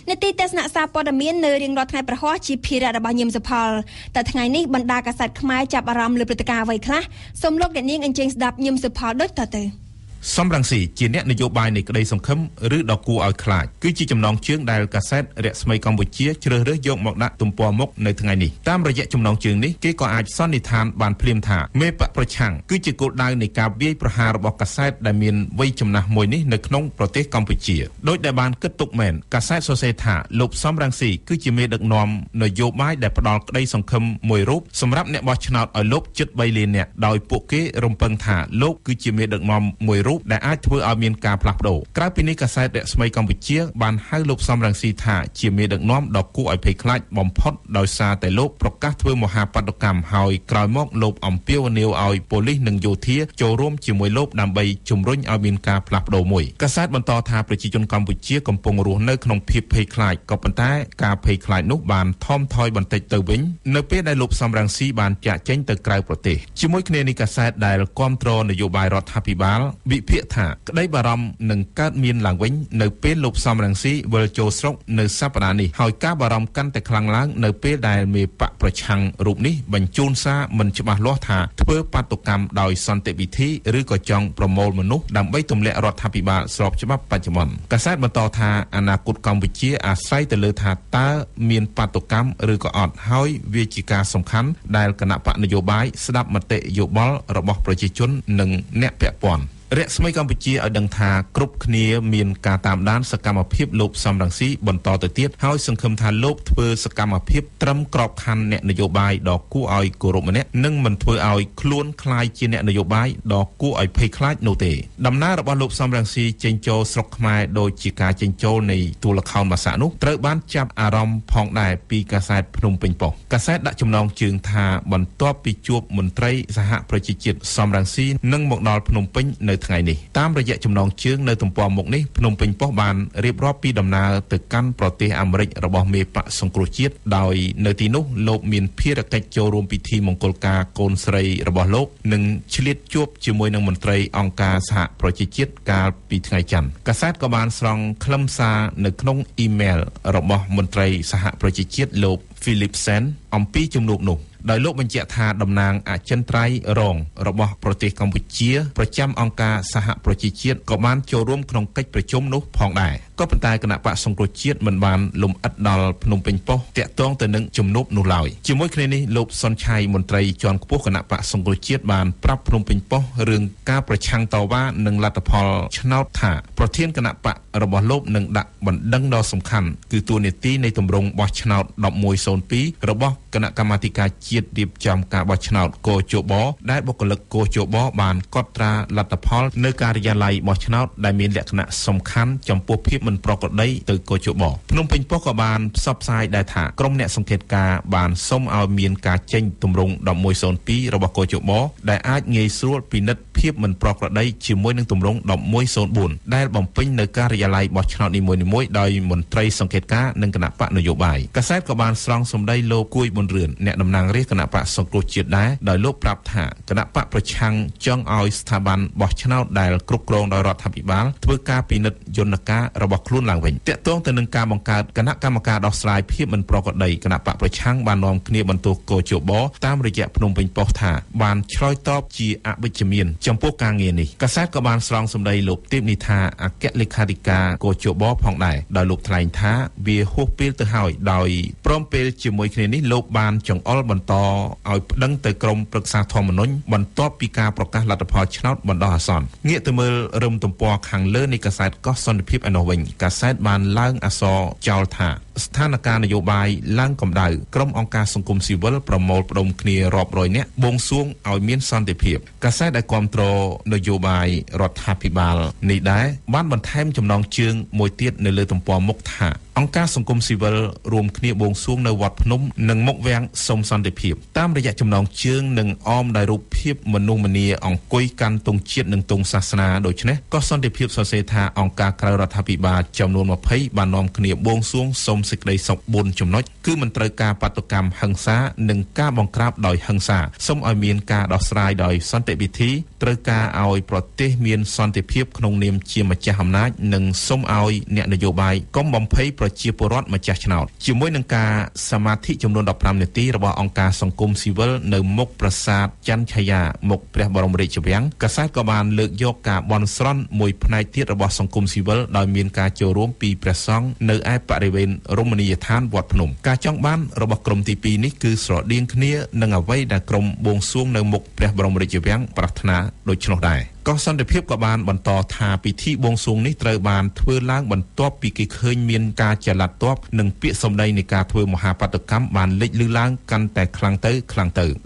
នេតិទស្សនៈសារព័ត៌មាននៅរៀងរាល់ថ្ងៃប្រហោះជាភារៈរបស់ញឹមសុផលតែថ្ងៃនេះបណ្ដាកាសែតខ្មែរចាប់អារម្មណ៍លើព្រឹត្តិការណ៍អ្វីខ្លះសូមលោកអ្នកនាងអញ្ជើញស្ដាប់ញឹមសុផលដូចតទៅសំរងស៊ីជាអ្នកនយោបាយនៃក្តីសង្ឃឹមឬដ៏គួរឲ្យខ្លាចគឺជាចំណងជើងដែលកាសែតរស្មីកម្ពុជាជ្រើសរើសយកមកដាក់ទំព័រមុខនៅថ្ងៃនេះតាមរយៈចំណងជើងនេះគេក៏អាចសន្និដ្ឋានបានភ្លាមថាមេបកប្រឆាំងគឺជាគោលដៅនៃការវាយប្រហាររបស់កាសែតដែលមានវ័យចំណាស់មួយនេះនៅក្នុងប្រទេសកម្ពុជាដោយដែលបានគិតទុកមែនកាសែតសរសេរថាលោកសំរងស៊ីគឺជាមេដឹកនាំនយោបាយដែលផ្ដល់ក្តីសង្ឃឹមមួយរូបសម្រាប់អ្នកបោះឆ្នោតឲ្យលោកជិត3លាននាក់ដោយពួកគេរំពឹងថាលោកគឺជាមេដឹកនាំមួយដែលអាចធ្វើឲ្យមានការផ្លាស់ប្ដូរក្រៅពីនេះកាសែតរស្មីកម្ពុជាបានហៅលោកសំរងស៊ីថាជាមេដឹកនាំដ៏គួរឲ្យភ័យខ្លាចបំផុតដោយសារតែលោកប្រកាសធ្វើមហាបាតុកម្មហើយក្រោយមកលោកអំពាវនាវឲ្យប៉ូលីសនិងយោធាចូលរួមជាមួយលោកដើម្បីជំរុញឲ្យមានការផ្លាស់ប្ដូរមួយកាសែតបន្តថាប្រជាជនកម្ពុជាកំពុងរស់នៅក្នុងភាពភ័យខ្លាចក៏ប៉ុន្តែការភ័យខ្លាចនោះបានថមថយបន្តិចទៅវិញនៅពេលដែលលោកសំរងស៊ីបានចាក់ចេញទៅក្រៅប្រទេសជាមួយគ្នានេះកាសែតដែលគាំទ្រនយោបាយរដ្ឋាភិបាលវិភាគថាក្តីបារម្ភនឹងកើតមានឡើងវិញនៅពេលលោកសំរងស៊ីវិលចូលស្រុកនៅសប្តាហ៍នេះហើយការបារម្ភកាន់តែខ្លាំងឡើងនៅពេលដែលមេបកប្រឆាំងរូបនេះបញ្ជូនសារមិនច្បាស់លាស់ថាធ្វើបាតុកម្មដោយសន្តិវិធីឬក៏ចង់ប្រមូលមនុស្សដើម្បីទម្លាក់រដ្ឋាភិបាលស្របច្បាប់បច្ចុប្បន្នកាសែតបន្តថាអនាគតកម្ពុជាអាស្រ័យទៅលើថាតើមានបាតុកម្មឬក៏អត់ហើយវាជាការសំខាន់ដែលគណៈបកនយោបាយស្ដាប់មតិយោបល់របស់ប្រជាជននិងអ្នកពាក់ព័ន្ធ រស្មីកម្ពុជាឲ្យដឹងថាគ្រប់គ្នាមានការតាមដានសកម្មភាពលោកសំរងស៊ីបន្តទៅទៀតហើយសង្ឃឹមថាលោកធ្វើសកម្មភាពត្រឹមក្របខ័ណ្ឌអ្នកនយោបាយដ៏គួរឲ្យគោរពម្នាក់និងមិនធ្វើឲ្យខ្លួនក្លាយជាអ្នកនយោបាយដ៏គួរឲ្យភ័យខ្លាចនោះទេដំណើររបស់លោកសំរងស៊ីចេញចូលស្រុកខ្មែរដោយជាការចេញចូលនៃទូលខោនបាសាក់នោះត្រូវបានចាប់អារម្មណ៍ផងដែរពីកាសែតភ្នំពេញប៉ុស្តិ៍កាសែតដាក់ចំណងជើងថាបន្ទាប់ពីជួបមន្ត្រីសហប្រជាជាតិសំរងស៊ីនឹងមកដល់ភ្នំពេញនៅថ្ងៃនេះតាមរយៈចំណងជើងនៅទំព័រមុខនេះភ្នំពេញប៉ុស្តិ៍បានរៀបរាប់ពីដំណើរទៅកាន់ប្រទេសអាមេរិករបស់មេបកសង្គ្រោះជាតិដោយនៅទីនោះលោកមានភារកិច្ចចូលរួមពិធីមង្គលការកូនស្រីរបស់លោកនិងឆ្លៀតជួបជាមួយនឹងមន្ត្រីអង្គការសហប្រជាជាតិកាលពីថ្ងៃច័ន្ទកាសែតក៏បានស្រង់ខ្លឹមសារនៅក្នុងអ៊ីមែលរបស់មន្ត្រីសហប្រជាជាតិលោក Philipsen អំពីជំនួបនោះដោយលោកបញ្ជាក់ថាតំណាងអចិន្ត្រៃយ៍រងរបស់ប្រទេសកម្ពុជាប្រចាំអង្គការសហប្រជាជាតិក៏បានចូលរួមក្នុងកិច្ចប្រជុំនោះផងដែរក៏ប៉ុន្តែគណៈបកសង្គ្រោះជាតិមិនបានលំអិតដល់ភ្នំពេញប៉ុស្តិ៍តាក់ទងទៅនឹងជំនួបនោះឡើយជាមួយគ្នានេះលោកសុនឆៃមន្ត្រីជាន់ខ្ពស់គណៈបកសង្គ្រោះជាតិបានប្រាប់ភ្នំពេញប៉ុស្តិ៍រឿងការប្រឆាំងតវ៉ានឹងលទ្ធផលឆ្នោតថាប្រធានគណៈបករបស់លោកនឹងដាក់បណ្ដឹងដ៏សំខាន់គឺតួនាទីនៃទម្រង់បោះឆ្នោត1102របស់គណៈកម្មាធិការជាតិរៀបចំការបោះឆ្នោតកោជបដែលបុគ្គលិកកោជបបានកត់ត្រាលទ្ធផលនៅការិយាល័យបោះឆ្នោតដែលមានលក្ខណៈសំខាន់ចំពោះភាពមិនប្រក្រតីទៅកោជបភ្នំពេញប៉ុស្តិ៍ក៏បានផ្សព្វផ្សាយដែរថាក្រុមអ្នកសង្កេតការណ៍បានសុំឲ្យមានការចេញទម្រង់1102របស់កោជបដែលអាចងាយស្រួលពិនិត្យភាពមិនប្រក្រតីជាមួយនឹងទម្រង់1104ដែលបំពេញនៅការិយាល័យបោះឆ្នោតនីមួយៗដោយមន្ត្រីសង្កេតការណ៍និងគណៈបកនយោបាយកាសែតក៏បានស្រង់សម្ដីលោកគួយប៊ុនរឿនអ្នកតំណាងរាស្ត្រគណៈបកសង្គ្រោះជាតិដែរដោយលោកប្រាប់ថាគណៈបកប្រឆាំងចង់ឲ្យស្ថាប័នបោះឆ្នោតដែលគ្រប់គ្រងដោយរដ្ឋាភិបាលធ្វើការពិនិត្យយន្តការរបស់ខ្លួនឡើងវិញទាក់ទងទៅនឹងការបង្កើតគណៈកម្មការដោះស្រាយភាពមិនប្រក្រតីគណៈបកប្រឆាំងបាននាំគ្នាបន្ទោសកោជបតាមរយៈភ្នំពេញប៉ុស្តិ៍ថាបានឆ្លើយតបជាអវិជ្ជមានចំពោះការងារនេះកាសែតក៏បានស្រង់សម្ដីលោកទេពនិថាអគ្គលេខាធិការកោជបផងដែរដោយលោកថ្លែងថាវាហួសពេលទៅហើយដោយព្រមពេលជាមួយគ្នានេះលោកបានចង្អុលបន្តឲ្យប្តឹងទៅក្រមប្រឹក្សាធម្មនុញ្ញបន្ទាប់ពីការប្រកាសលទ្ធផលឆ្នោតបណ្ដោះអាសន្នងាកទៅមើលរឹមទំព័រខាងលើនៃកាសែតកោះសន្តិភាពឯនោះវិញកាសែតបានឡើងអក្សរចោលថាស្ថានភាពនយោបាយឡើងកម្ដៅក្រុមអង្គការសង្គមស៊ីវិលប្រមូលផ្ដុំគ្នារាប់រយនាក់បួងសួងឲ្យមានសន្តិភាពកាសែតដែលគាំទ្រនយោបាយរដ្ឋាភិបាលនេះដែរបានបន្ថែមចំណងជើងមួយទៀតនៅលើទំព័រមុខថាអង្គការសង្គមស៊ីវិលរួមគ្នាបួងសួងនៅវត្តភ្នំនិងមុខវាំងសុំសន្តិភាពតាមរយៈចំណងជើងនិងអមដោយរូបភាពមនុស្សម្នាអង្គុយកាន់ទង់ជាតិនិងទង់សាសនាដូច្នេះក៏សន្តិភាពសរសេរថាអង្គការក្រៅរដ្ឋាភិបាលចំនួន20បាននាំគ្នាបួងសួងសុំសេចក្តីសុខ4ចំណុចគឺមិនត្រូវការបាតុកម្មហិង្សានិងការបង្ក្រាបដោយហិង្សាសូមឲ្យមានការដោះស្រាយដោយសន្តិវិធីត្រូវការឲ្យប្រទេសមានសន្តិភាពក្នុងនាមជាម្ចាស់អំណាចនិងសូមឲ្យអ្នកនយោបាយកុំបំភ័យប្រជាពលរដ្ឋម្ចាស់ឆ្នោតជាមួយនឹងការសមាធិចំនួន15នាទីរបស់អង្គការសង្គមស៊ីវិលនៅមុខប្រាសាទច័ន្ទឆាយាមុខព្រះបរមរាជវាំងកាសែតក៏បានលើកយកការបន់ស្រន់មួយផ្នែកទៀតរបស់សង្គមស៊ីវិលដោយមានការចូលរួមពីព្រះសង្ឃនៅឯបរិវេណរមណីយដ្ឋានវត្តភ្នំការចង់បានរបស់ក្រុមទី2នេះគឺស្រដៀងគ្នានឹងអ្វីដែលក្រុមបួងសួងនៅមុខព្រះបរមរាជវាំងប្រាថ្នាដូច្នោះដែរកោះសន្តិភាពក៏បានបន្តថាពិធីបួងសួងនេះត្រូវបានធ្វើឡើងបន្ទាប់ពីគេឃើញមានការចល័តទ័ពនិងពាក្យសម្ដីនៃការធ្វើមហាបាតុកម្មបានលេចលឺឡើងកាន់តែខ្លាំងទៅ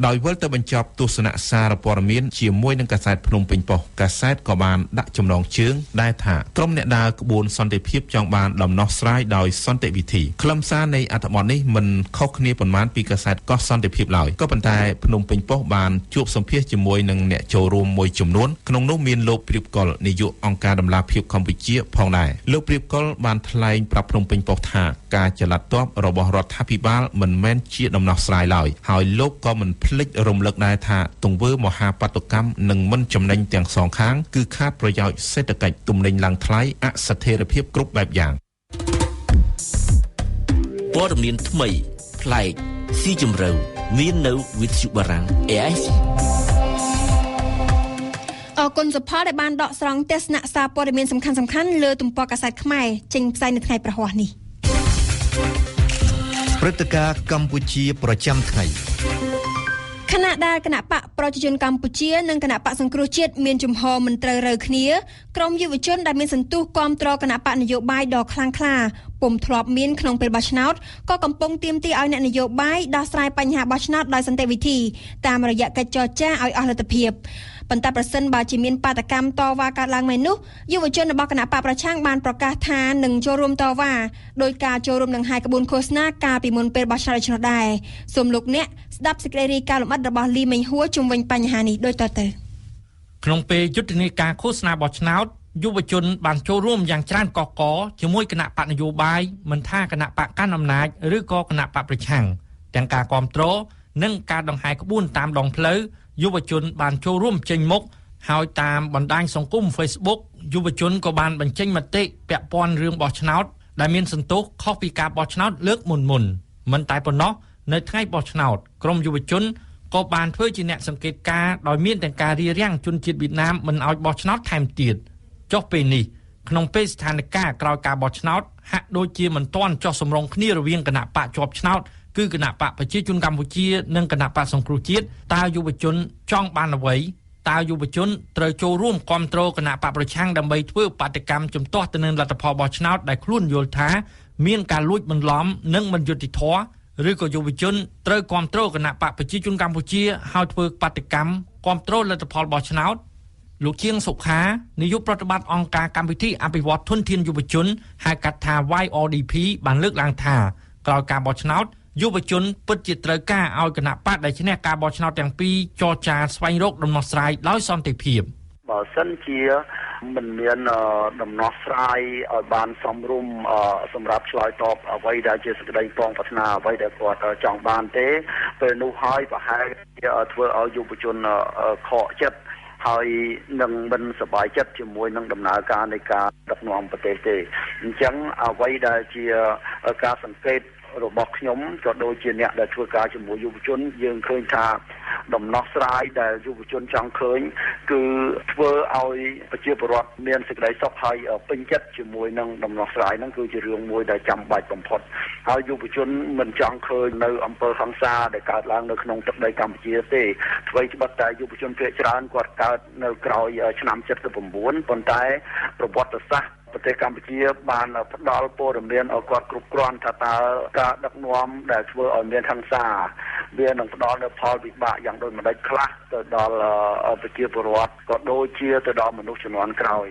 ដោយវិលទៅបញ្ចប់ទស្សនៈសារព័ត៌មានជាមួយនឹងកាសែតភ្នំពេញប៉ុស្តិ៍កាសែតក៏បានដាក់ចំណងជើងដែរថាក្រុមអ្នកដើរក្បួនសន្តិភាពចង់បានដំណោះស្រាយដោយសន្តិវិធីខ្លឹមសារនៃអត្ថបទនេះមិនខុសគ្នាប៉ុន្មានពីកាសែតកោះសន្តិភាពឡើយក៏ប៉ុន្តែភ្នំពេញប៉ុស្តិ៍បានជួបសម្ភាសជាមួយនឹងអ្នកចូលរួមមួយចំនួនក្នុងនោះមានលោកព្រៀបកុលនាយកអង្គការដំឡាភិបកម្ពុជាផងដែរលោកព្រៀបកុលបានថ្លែងប្រាប់ភ្នំពេញប៉ុស្តិ៍ថាការចល័តទ័ពរបស់រដ្ឋាភិបាលមិនមែនជាដំណោះស្រាយឡើយហើយលោកក៏មិនភ្លេចរំលឹកដែរថាទង្វើមហាបាតុកម្មនឹងមិនចំណេញទាំងសងខាងគឺខាតប្រយោជន៍សេដ្ឋកិច្ចទំនិញឡើងថ្លៃអស្ថិរភាពគ្រប់បែបយ៉ាងព័ត៌មានថ្មីប្លែកស៊ីជម្រៅមាននៅវិទ្យុបារាំង AIC អរគុណសុផលដែលបានដកស្រង់ទស្សនៈសារព័ត៌មានសំខាន់ៗលើទំព័រកាសែតខ្មែរចេញផ្សាយនៅថ្ងៃប្រហ័សនេះព្រឹត្តិការណ៍កម្ពុជាប្រចាំថ្ងៃខ ខណៈដែលគណៈបកប្រជាជនកម្ពុជានិងគណៈបកសង្គ្រោះជាតិមានជំហរមិនត្រូវរើគ្នាក្រុមយុវជនដែលមានសន្ទុះគាំទ្រគណៈបកនយោបាយដ៏ខ្លាំងក្លាពុំធ្លាប់មានក្នុងពេលបោះឆ្នោតក៏កំពុងទាមទារឲ្យអ្នកនយោបាយដោះស្រាយបញ្ហាបោះឆ្នោតដោយសន្តិវិធីតាមរយៈកិច្ចចរចាឲ្យអស់លទ្ធភាពប៉ុន្តែប្រសិនបើជាមានបាតកម្មតវ៉ាកើតឡើងមែននោះយុវជនរបស់គណៈបកប្រឆាំងបានប្រកាសថានឹងចូលរួមតវ៉ាដោយការចូលរួមនឹងហាយក្បួនឃោសនាកាលពីមុនពេលបោះឆ្នោតដូច្នោះដែរសូមលោកអ្នកស្ដាប់សេចក្តីរាយការណ៍លម្អិតរបស់លីមេងហួរជុំវិញបញ្ហានេះដូចតទៅក្នុងពេលយុទ្ធនាការឃោសនាបោះឆ្នោតយុវជនបានចូលរួមយ៉ាងច្រើនកកជាមួយគណៈបកនយោបាយមិនថាគណៈបកកាន់អំណាចឬក៏គណៈបកប្រឆាំងទាំងការគាំទ្រនិងការដង្ហែក្បួនតាមដងផ្លូវយុវជនបានចូលរួមចេញមុខហើយតាមបណ្ដាញសង្គម Facebook យុវជនក៏បានបញ្ចេញមតិពាក់ព័ន្ធរឿងបោះឆ្នោតដែលមានសន្ទុះខុសពីការបោះឆ្នោតលើកមុនមិនតែប៉ុណ្ណោះនៅថ្ងៃបោះឆ្នោតក្រុមយុវជនក៏បានធ្វើជាអ្នកសង្កេតការណ៍ដោយមានទាំងការរារាំងជនជាតិវៀតណាមមិនឲ្យបោះឆ្នោតថែមទៀតចុះពេលនេះក្នុងពេលស្ថានភាពក្រោយការបោះឆ្នោតហាក់ដូចជាមិនទាន់ចុះសម្រុងគ្នារវាងគណៈបកជាប់ឆ្នោតគឺគណៈបកប្រជាជនកម្ពុជានិងគណៈបកសង្គ្រោះជាតិតើយុវជនចង់បានអ្វីតើយុវជនត្រូវចូលរួមគ្រប់គ្រងគណៈបកប្រឆាំងដើម្បីធ្វើបាតកម្មជំទាស់ទៅនឹងលទ្ធផលបោះឆ្នោតដែលខ្លួនយល់ថាមានការលួចបន្លំនិងមិនយុត្តិធម៌ឬក៏យុវជនត្រូវគ្រប់គ្រងគណៈបកប្រជាជនកម្ពុជាហើយធ្វើបាតកម្មគ្រប់គ្រងលទ្ធផលបោះឆ្នោតលោកជាងសុខានាយកប្រតិបត្តិអង្គការកម្មវិធីអភិវឌ្ឍធនធានយុវជនហៅកាត់ថា YODP បានលើកឡើងថាក្រោយការបោះឆ្នោតយុវជនពិតជាត្រូវការឲ្យគណៈបកដែលឈ្នះការបោះឆ្នោតទាំងពីរចរចាស្វែងរកដំណោះស្រាយដោយសន្តិភាពបើសិនជាមិនមានដំណោះស្រាយឲ្យបានសមរម្យសម្រាប់ឆ្លើយតបអ្វីដែលជាសេចក្តីពងប្រាថ្នាអ្វីដែលគាត់ចង់បានទេពេលនោះហើយប្រហែលជាធ្វើឲ្យយុវជនខកចិត្តហើយនឹងមិនសប្បាយចិត្តជាមួយនឹងដំណើរការនៃការដឹកនាំប្រទេសទេអញ្ចឹងអ្វីដែលជាការសង្កេតរបស់ខ្ញុំក៏ដូចជាអ្នកដែលធ្វើការជាមួយយុវជនយើងឃើញថាដំណោះស្រាយដែលយុវជនចង់ឃើញគឺធ្វើឲ្យប្រជាពលរដ្ឋមានសេចក្តីសុខហើយពេញចិត្តជាមួយនឹងដំណោះស្រាយហ្នឹងគឺជារឿងមួយដែលចាំបាច់បំផុតហើយយុវជនមិនចង់ឃើញនៅអំពើហិង្សាដែលកើតឡើងនៅក្នុងទឹកដីកម្ពុជាទេអ្វីត្បិតតែយុវជនភាគច្រើនគាត់កើតនៅក្រោយឆ្នាំ79ប៉ុន្តែប្រវត្តិសាស្ត្រប្រទេសកម្ពុជាបានផ្ដល់ព័ត៌មានឲ្យគាត់គ្រប់គ្រាន់ថាតើការដឹកនាំដែលធ្វើឲ្យមានហិង្សាវានឹងផ្ដល់នូវផលវិបាកយ៉ាងដូចម្តេចខ្លះទៅដល់ប្រជាពលរដ្ឋក៏ដូចជាទៅដល់មនុស្សជំនាន់ក្រោយ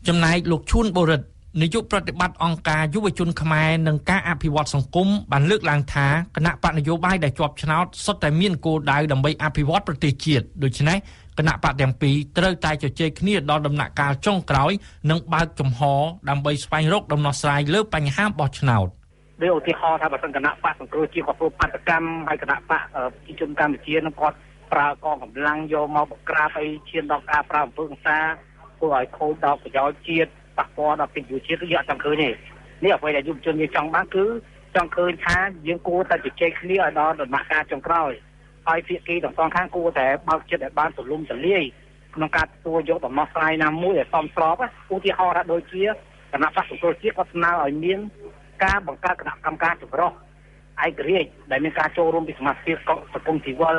ចំណែកលោកឈួនបូរិតនាយកប្រតិបត្តិអង្គការយុវជនខ្មែរនិងការអភិវឌ្ឍសង្គមបានលើកឡើងថាគណៈបកនយោបាយដែលជាប់ឆ្នោតសុទ្ធតែមានគោលដៅដើម្បីអភិវឌ្ឍប្រទេសជាតិដូច្នេះគណៈបកទាំងពីរត្រូវតែជជែកគ្នាដល់ដំណាក់កាលចុងក្រោយនិងបើកចំហដើម្បីស្វែងរកដំណោះស្រាយលើបញ្ហាបោះឆ្នោតដោយឧទាហរណ៍ថាបើសិនគណៈបកសង្គ្រោះជាតិគាត់ធ្វើបាតកម្មហើយគណៈបកប្រជាជនកម្ពុជានឹងគាត់ប្រើកងកម្លាំងយកមកបង្ក្រាបឲ្យឈានដល់ការប្រើអំពើហិង្សាធ្វើឲ្យខូចដល់ប្រយោជន៍ជាតិប៉ះពាល់ដល់កិច្ចយុជាតិយើងអត់ចង់ឃើញទេនេះអ្វីដែលយុវជនយើងចង់បានគឺចង់ឃើញថាយើងគួរតែជជែកគ្នាឲ្យដល់ដំណាក់កាលចុងក្រោយហើយភាគីទាំងសងខាងគួរតែបើកចិត្តឲ្យបានទូលំទូលាយក្នុងការទទួលយកដំណោះស្រាយណាមួយឲ្យសមស្របឧទាហរណ៍ថាដូចជាគណៈបក្សសង្គ្រោះជាតិគាត់ស្នើឲ្យមានការបង្កើតគណៈកម្មការចម្រុះឯករាជ្យដែលមានការចូលរួមពីសមាជិកសង្គមស៊ីវិល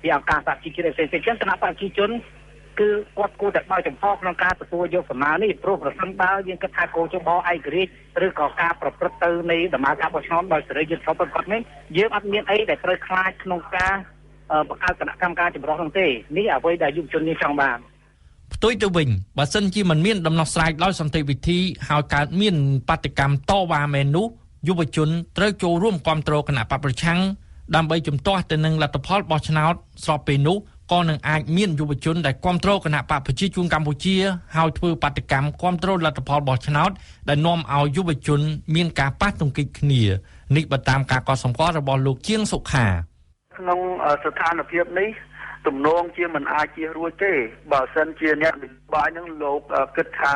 ពីអង្គការសហជីវជាតិផ្សេងៗចឹងគណៈបព្វជិជនគឺគាត់គួរតែបើកចំហក្នុងការទទួលយកសំណើនេះព្រោះប្រសិនបើយើងគិតថាគោលចំហឯករាជ្យឬក៏ការប្រព្រឹត្តទៅនៃដំណើរការបោះឆ្នោតដោយសេរីយុត្តិធម៌ពិតប្រាកដនេះយើងអត់មានអីដែលត្រូវខ្លាចក្នុងការបង្កើតគណៈកម្មការចម្រុះនោះទេនេះអ្វីដែលយុវជននេះចង់បានផ្ទុយទៅវិញបើសិនជាមិនមានដំណោះស្រាយដោយសន្តិវិធីហើយកើតមានបាតកម្មតវ៉ាមែននោះយុវជនត្រូវចូលរួមគាំទ្រគណៈបកប្រឆាំងដើម្បីជំទាស់ទៅនឹងលទ្ធផលបោះឆ្នោតស្របពេលនោះក៏នឹងអាចមានយុវជនដែលគាំទ្រគណៈបកប្រជាជនកម្ពុជាហើយធ្វើបាតកម្មគាំទ្រលទ្ធផលបោះឆ្នោតដែលនាំឲ្យយុវជនមានការប៉ះទង្គិចគ្នានេះបើតាមការកត់សម្គាល់របស់លោកជាងសុខាក្នុងស្ថានភាពនេះទំនងជាមិនអាចជៀសរួចទេបើសិនជាអ្នកនយោបាយនឹងលោកគិតថា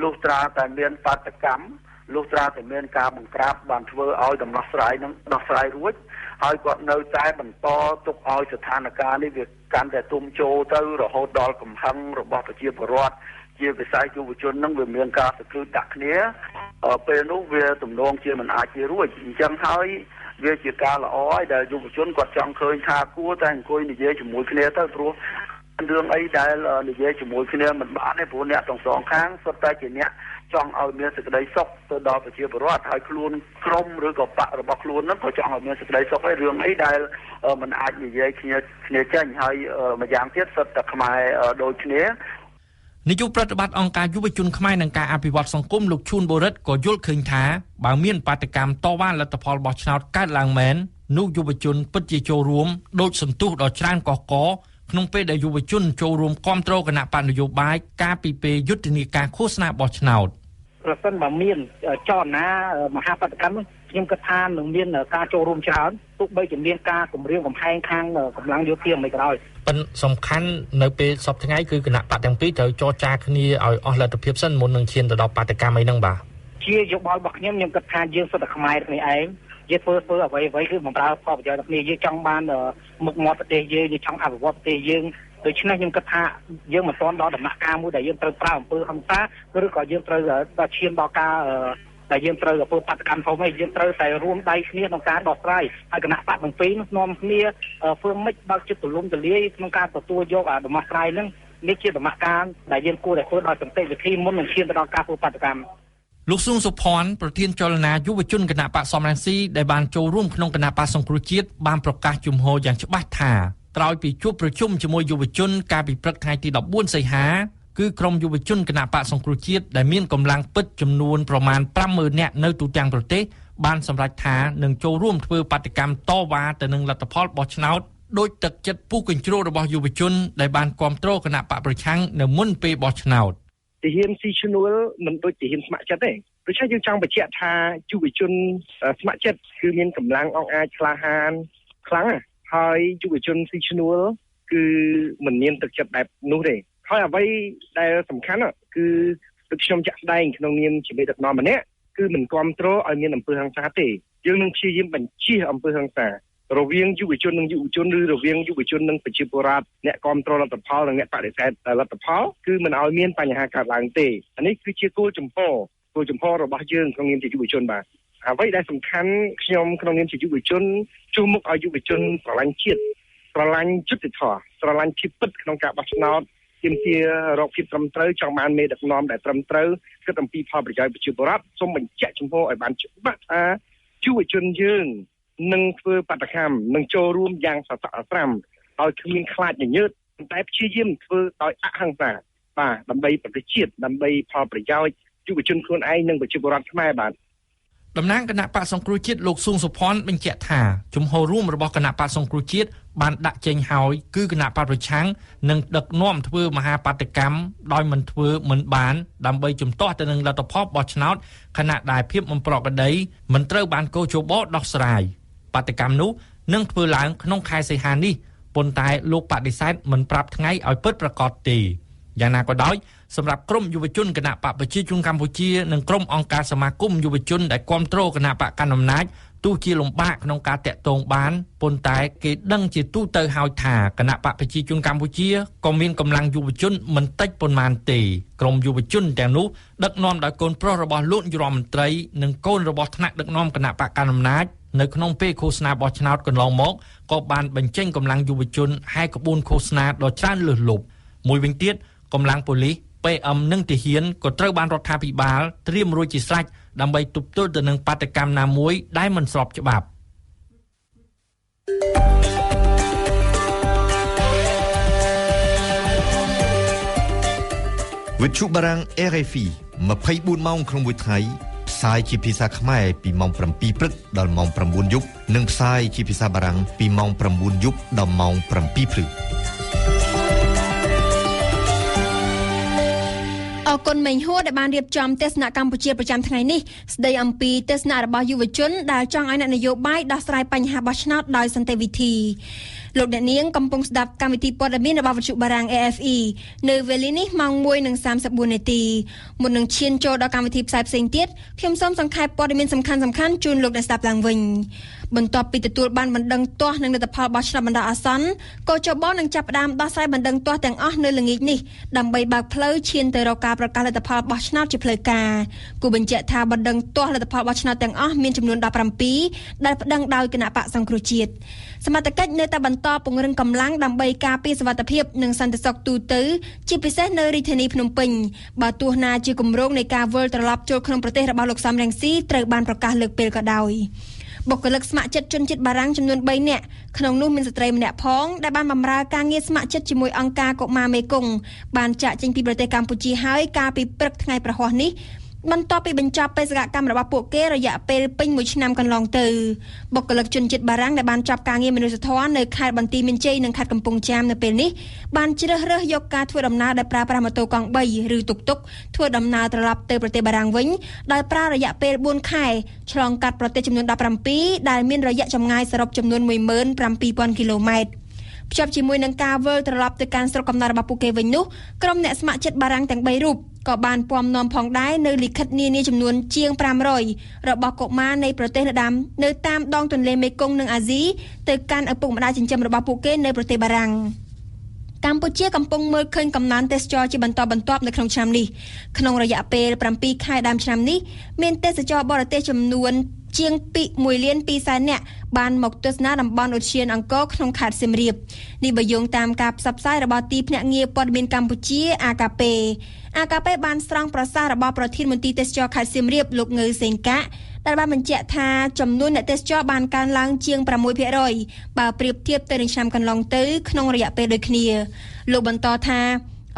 លុះត្រាតែមានបាតកម្មលុះត្រាតែមានការបង្ក្រាបបានធ្វើឲ្យដំណោះស្រាយនឹងដោះស្រាយរួចហើយគាត់នៅតែបន្តទុកឲ្យស្ថានភាពនេះវាកាន់តែទុំចូលទៅរហូតដល់កំហឹងរបស់ប្រជាពលរដ្ឋជាវិស័យយុវជននឹងវាមានការសង្គ្រោះដាក់គ្នាពេលនោះវាទំនងជាមិនអាចជារួចអញ្ចឹងហើយ វាជាការល្អហើយដែលយុវជនគាត់ចង់ឃើញថាគួរតែអង្គុយនិយាយជាមួយគ្នាទៅព្រោះរឿងអីដែលនិយាយជាមួយគ្នាមិនបានទេព្រោះអ្នកទាំងសងខាងសុទ្ធតែជាអ្នកចង់ឲ្យមានសេចក្តីសុខទៅដល់ប្រជាពលរដ្ឋហើយខ្លួនក្រុមឬក៏បករបស់ខ្លួនហ្នឹងក៏ចង់ឲ្យមានសេចក្តីសុខហើយរឿងអីដែលมันអាចនិយាយគ្នាចេញហើយម្យ៉ាងទៀតសុទ្ធតែខ្មែរដូចគ្នានាយកប្រតិបត្តិអង្គការយុវជនខ្មែរនឹងការអភិវឌ្ឍសង្គមលោកឈួនបូរិតក៏យល់ឃើញថាបើមានបាតកម្មតវ៉ាលទ្ធផលបោះឆ្នោតកើតឡើងមែននោះយុវជនពិតជាចូលរួមដូចសន្ទុះដ៏ច្រើនកកក្នុងពេលដែលយុវជនចូលរួមគាំទ្រគណៈបកនយោបាយការពីពេលយុទ្ធនាការឃោសនាបោះឆ្នោតប្រសិនបើមានចលនាមហាបាតកម្មខ្ញុំគិតថានឹងមានការចូលរួមច្រើនទោះបីជាមានការគម្រាមកំហែងខាងកម្លាំងយោធាមិនក៏ដោយប៉ុន្តែសំខាន់នៅពេលសប្តាហ៍ថ្ងៃគឺគណៈបកទាំងពីរត្រូវចរចាគ្នាឲ្យអស់លទ្ធភាពសិនមុននឹងឈានទៅដល់បាតកម្មអីហ្នឹងបាទជាយោបល់របស់ខ្ញុំគិតថាយើងសុទ្ធតែខ្មែរគ្នាឯងយើងធ្វើអ្វីគឺបំរើផលប្រយោជន៍ដល់គ្នាយើងចង់បានមុខមាត់ប្រទេសយើងចង់អភិវឌ្ឍប្រទេសយើងដូច្នេះខ្ញុំគិតថាយើងមិនទាន់ដល់ដំណាក់កាលមួយដែលយើងត្រូវប្រើអំពើហិង្សាឬក៏យើងត្រូវដល់ឈានដល់ការដែលយើងត្រូវធ្វើបាតកម្មធំហើយយើងត្រូវតែរួមដៃគ្នាក្នុងការដោះស្រាយហើយគណៈបកទាំងពីរនោះនាំគ្នាធ្វើម៉េចបើកចិត្តទូលំទូលាយក្នុងការទទួលយកដំណោះស្រាយហ្នឹងនេះជាដំណាក់កាលដែលយើងគួរតែធ្វើដោយសន្តិវិធីមុននឹងឈានទៅដល់ការធ្វើបាតកម្មលោកស៊ុងសុផាន់ប្រធានចលនាយុវជនគណៈបកសំរងស៊ីដែលបានចូលរួមក្នុងគណៈបកសង្គ្រោះជាតិបានប្រកាសជំហរយ៉ាងច្បាស់ថាក្រោយពីជួបប្រជុំជាមួយយុវជនកាលពីព្រឹកថ្ងៃទី14សីហាគឺក្រុមយុវជនគណៈបកសង្គ្រោះជាតិដែលមានកម្លាំងពិតចំនួនប្រមាណ 50,000 នាក់នៅទូទាំងប្រទេសបានសម្រេចថានឹងចូលរួមធ្វើបាតកម្មតវ៉ាទៅនឹងលទ្ធផលបោះឆ្នោតដោយទឹកចិត្តពុះកញ្ជ្រោលរបស់យុវជនដែលបានគាំទ្រគណៈបកប្រឆាំងនៅមុនពេលបោះឆ្នោតទាហានស៊ីឈ្នួលមិនដូចទាហានស្ម័គ្រចិត្តទេដូច្នេះយើងចង់បញ្ជាក់ថាយុវជនស្ម័គ្រចិត្តគឺមានកម្លាំងអង្អាចក្លាហានខ្លាំងហើយយុវជនស៊ីឈ្នួលគឺមិនមានទឹកចិត្តបែបនោះទេហើយអ្វីដែលសំខាន់គឺដូចខ្ញុំចាក់ស្ដែងក្នុងនាមជាមេដឹកនាំម្នាក់គឺមិនគ្រប់គ្រងឲ្យមានអំពើហិង្សាទេយើងនឹងព្យាយាមបញ្ជៀសអំពើហិង្សារវាងយុវជននិងយុវជនឬរវាងយុវជននិងប្រជាពលរដ្ឋអ្នកគ្រប់គ្រងលទ្ធផលនិងអ្នកបដិសេធលទ្ធផលគឺមិនឲ្យមានបញ្ហាកើតឡើងទេអានេះគឺជាគោលចំហរបស់យើងក្នុងនាមជាយុវជនបាទអ្វីដែលសំខាន់ខ្ញុំក្នុងនាមជាយុវជនជួមុខឲ្យយុវជនស្រឡាញ់ជាតិស្រឡាញ់យុត្តិធម៌ស្រឡាញ់ភាពពិតក្នុងការបោះឆ្នោតទាមទាររកភាពត្រឹមត្រូវចង់បានមេដឹកនាំដែលត្រឹមត្រូវគិតអំពីផលប្រយោជន៍ប្រជាពលរដ្ឋសូមបញ្ជាក់ចំហឲ្យបានច្បាស់ថាយុវជនយើងនឹងធ្វើបាតកម្មនឹងចូលរួមយ៉ាងសស្រាក់ស្រាំដោយគ្មានខ្លាចញញើតតែព្យាយាមធ្វើដោយអហិង្សាបាទដើម្បីប្រទេសជាតិដើម្បីផលប្រយោជន៍យុវជនខ្លួនឯងនិងប្រជាពលរដ្ឋខ្មែរបាទតំណាងគណៈបកសង្គ្រោះជាតិលោកស៊ុងសុផាន់បញ្ជាក់ថាជំហររួមរបស់គណៈបកសង្គ្រោះជាតិបានដាក់ចេញហើយគឺគណៈបកប្រឆាំងនឹងដឹកនាំធ្វើមហាបាតកម្មដោយមិនធ្វើមិនបានដើម្បីជំទាស់ទៅនឹងលទ្ធផលបោះឆ្នោតខណៈដែលភាពមិនប្រក្រតីមិនត្រូវបានកោជបដោះស្រាយបាតកម្មនោះនឹងធ្វើឡើងក្នុងខែសីហានេះប៉ុន្តែលោកបដិសេធមិនប្រាប់ថ្ងៃឲ្យពិតប្រាកដទេយ៉ាងណាក៏ដោយសម្រាប់ក្រុមយុវជនគណៈបកប្រជាជនកម្ពុជានិងក្រុមអង្គការសមាគមយុវជនដែលគាំទ្រគណៈបកកណ្ដាលអំណាចទោះជាលំបាកក្នុងការតាក់ទងបានប៉ុន្តែគេដឹងជាទូទៅហើយថាគណៈបកប្រជាជនកម្ពុជាក៏មានកម្លាំងយុវជនមិនតិចប៉ុន្មានទេក្រុមយុវជនទាំងនោះដឹកនាំដោយកូនប្រុសរបស់លោកនាយរដ្ឋមន្ត្រីនិងកូនរបស់ថ្នាក់ដឹកនាំគណៈបកកណ្ដាលអំណាចនៅក្នុងពេលឃោសនាបោះឆ្នោតកន្លងមកក៏បានបញ្ចេញកម្លាំងយុវជនហែកក្បួនឃោសនាដ៏ច្រើនលើសលប់មួយវិញទៀតកម្លាំងប៉ូលីសPM និងទាហានក៏ត្រូវបានរដ្ឋាភិបាលត្រៀមរួចជាស្រេចដើម្បីទប់ទល់ទៅនឹងបាតកម្មណាមួយដែលមិនស្របច្បាប់វិទ្យុបារាំង RFI 24ម៉ោងក្នុងមួយថ្ងៃផ្សាយជាភាសាខ្មែរពីម៉ោង 7 ព្រឹកដល់ម៉ោង 9 យប់និងផ្សាយជាភាសាបារាំងពីម៉ោង 9 យប់ដល់ម៉ោង 7 ព្រឹកអរគុណមេងហួរដែលបានរៀបចំទស្សនៈកម្ពុជាប្រចាំថ្ងៃនេះស្ដីអំពីទស្សនៈរបស់យុវជនដែលចង់ឲ្យអ្នកនយោបាយដោះស្រាយបញ្ហាបោះឆ្នោតដោយសន្តិវិធីលោកអ្នកនាងកំពុងស្ដាប់កម្មវិធីព័ត៌មានរបស់វិទ្យុបារាំង AFE នៅវេលានេះម៉ោង 1:34 នាទីមុននឹងឈានចូលដល់កម្មវិធីផ្សាយផ្សេងទៀតខ្ញុំសូមសង្ខេបព័ត៌មានសំខាន់ៗជូនលោកអ្នកស្ដាប់ឡើងវិញ បន្ទាប់ពីទទួលបានបណ្ដឹងទាស់នឹងលទ្ធផលបោះឆ្នោតបណ្ដោះអាសន្នក៏ចបនឹងចាប់ផ្ដើមដោះស្រាយបណ្ដឹងទាស់ទាំងអស់នៅល្ងាចនេះដើម្បីបើកផ្លូវឈានទៅរកការប្រកាសលទ្ធផលបោះឆ្នោតជាផ្លូវការគូបញ្ជាក់ថាបណ្ដឹងទាស់លទ្ធផលបោះឆ្នោតទាំងអស់មានចំនួន17ដែលប្តឹងដោយគណៈបកសង្គ្រោះជាតិសមត្ថកិច្ចនៅតែបន្តពង្រឹងកម្លាំងដើម្បីការពារសុវត្ថិភាពនិងសន្តិសុខទូទៅជាពិសេសនៅរាជធានីភ្នំពេញបើទោះណាជាគម្រោងនៃការវិលត្រឡប់ចូលក្នុងប្រទេសរបស់លោកសំរងស៊ីត្រូវបានប្រកាសលើកពេលក៏ដោយបុគ្គលិកស្ម័គ្រចិត្តជនជាតិបារាំងចំនួន3នាក់ក្នុងនោះមានស្ត្រីម្នាក់ផងដែលបានបម្រើការងារស្ម័គ្រចិត្តជាមួយអង្គការកុមារមេគង្គបានចាក់ចេញពីប្រទេសកម្ពុជាហើយកាលពីព្រឹកថ្ងៃប្រហ័សនេះបន្ទាប់ពីបញ្ចប់បេសកកម្មរបស់ពួកគេរយៈពេលពេញ1ឆ្នាំកន្លងទៅបុគ្គលិកជនជាតិបារាំងដែលបានចាប់ការងារមនុស្សធម៌នៅខេត្តបន្ទាយមានជ័យនិងខេត្តកំពង់ចាមនៅពេលនេះបានជ្រើសរើសយកការធ្វើដំណើរដោយប្រើប្រាស់ម៉ូតូកង់3ឬតុកតុកធ្វើដំណើរត្រឡប់ទៅប្រទេសបារាំងវិញដោយប្រើរយៈពេល4ខែឆ្លងកាត់ប្រទេសចំនួន17ដែលមានរយៈចម្ងាយសរុបចំនួន 17,000 គីឡូម៉ែត្រភ្ជាប់ជាមួយនឹងការវិលត្រឡប់ទៅកាន់ស្រុកកំណើតរបស់ពួកគេវិញនោះក្រុមអ្នកស្ម័គ្រចិត្តបារាំងទាំង3រូបក៏បានពំនាំផងដែរនៅលិខិតនានាចំនួនជាង500របស់កុមារនៃប្រទេសនៅតាមដងទន្លេមេគង្គនិងអាស៊ីទៅកាន់ឪពុកម្ដាយចិញ្ចឹមរបស់ពួកគេនៅប្រទេសបារាំងកម្ពុជាកំពុងមើលឃើញកំណើនទេសចរជាបន្តបន្ទាប់នៅក្នុងឆ្នាំនេះក្នុងរយៈពេល7ខែដើមឆ្នាំនេះមានទេសចរបរទេសចំនួនជាង1,200,000 នាក់បានមកទស្សនាតំបន់ឧទ្យានអង្គរក្នុងខេត្តសៀមរាបនេះបើយោងតាមការផ្សព្វផ្សាយរបស់ទីភ្នាក់ងារព័ត៌មានកម្ពុជា AKP បានស្រង់ប្រសាសន៍របស់ប្រធានមន្ត្រីទេសចរខេត្តសៀមរាបលោកងើសេងកាក់ដែលបានបញ្ជាក់ថាចំនួនអ្នកទេសចរបានកើនឡើងជាង 6% បើប្រៀបធៀបទៅនឹងឆ្នាំកន្លងទៅក្នុងរយៈពេលដូចគ្នាលោកបន្តថា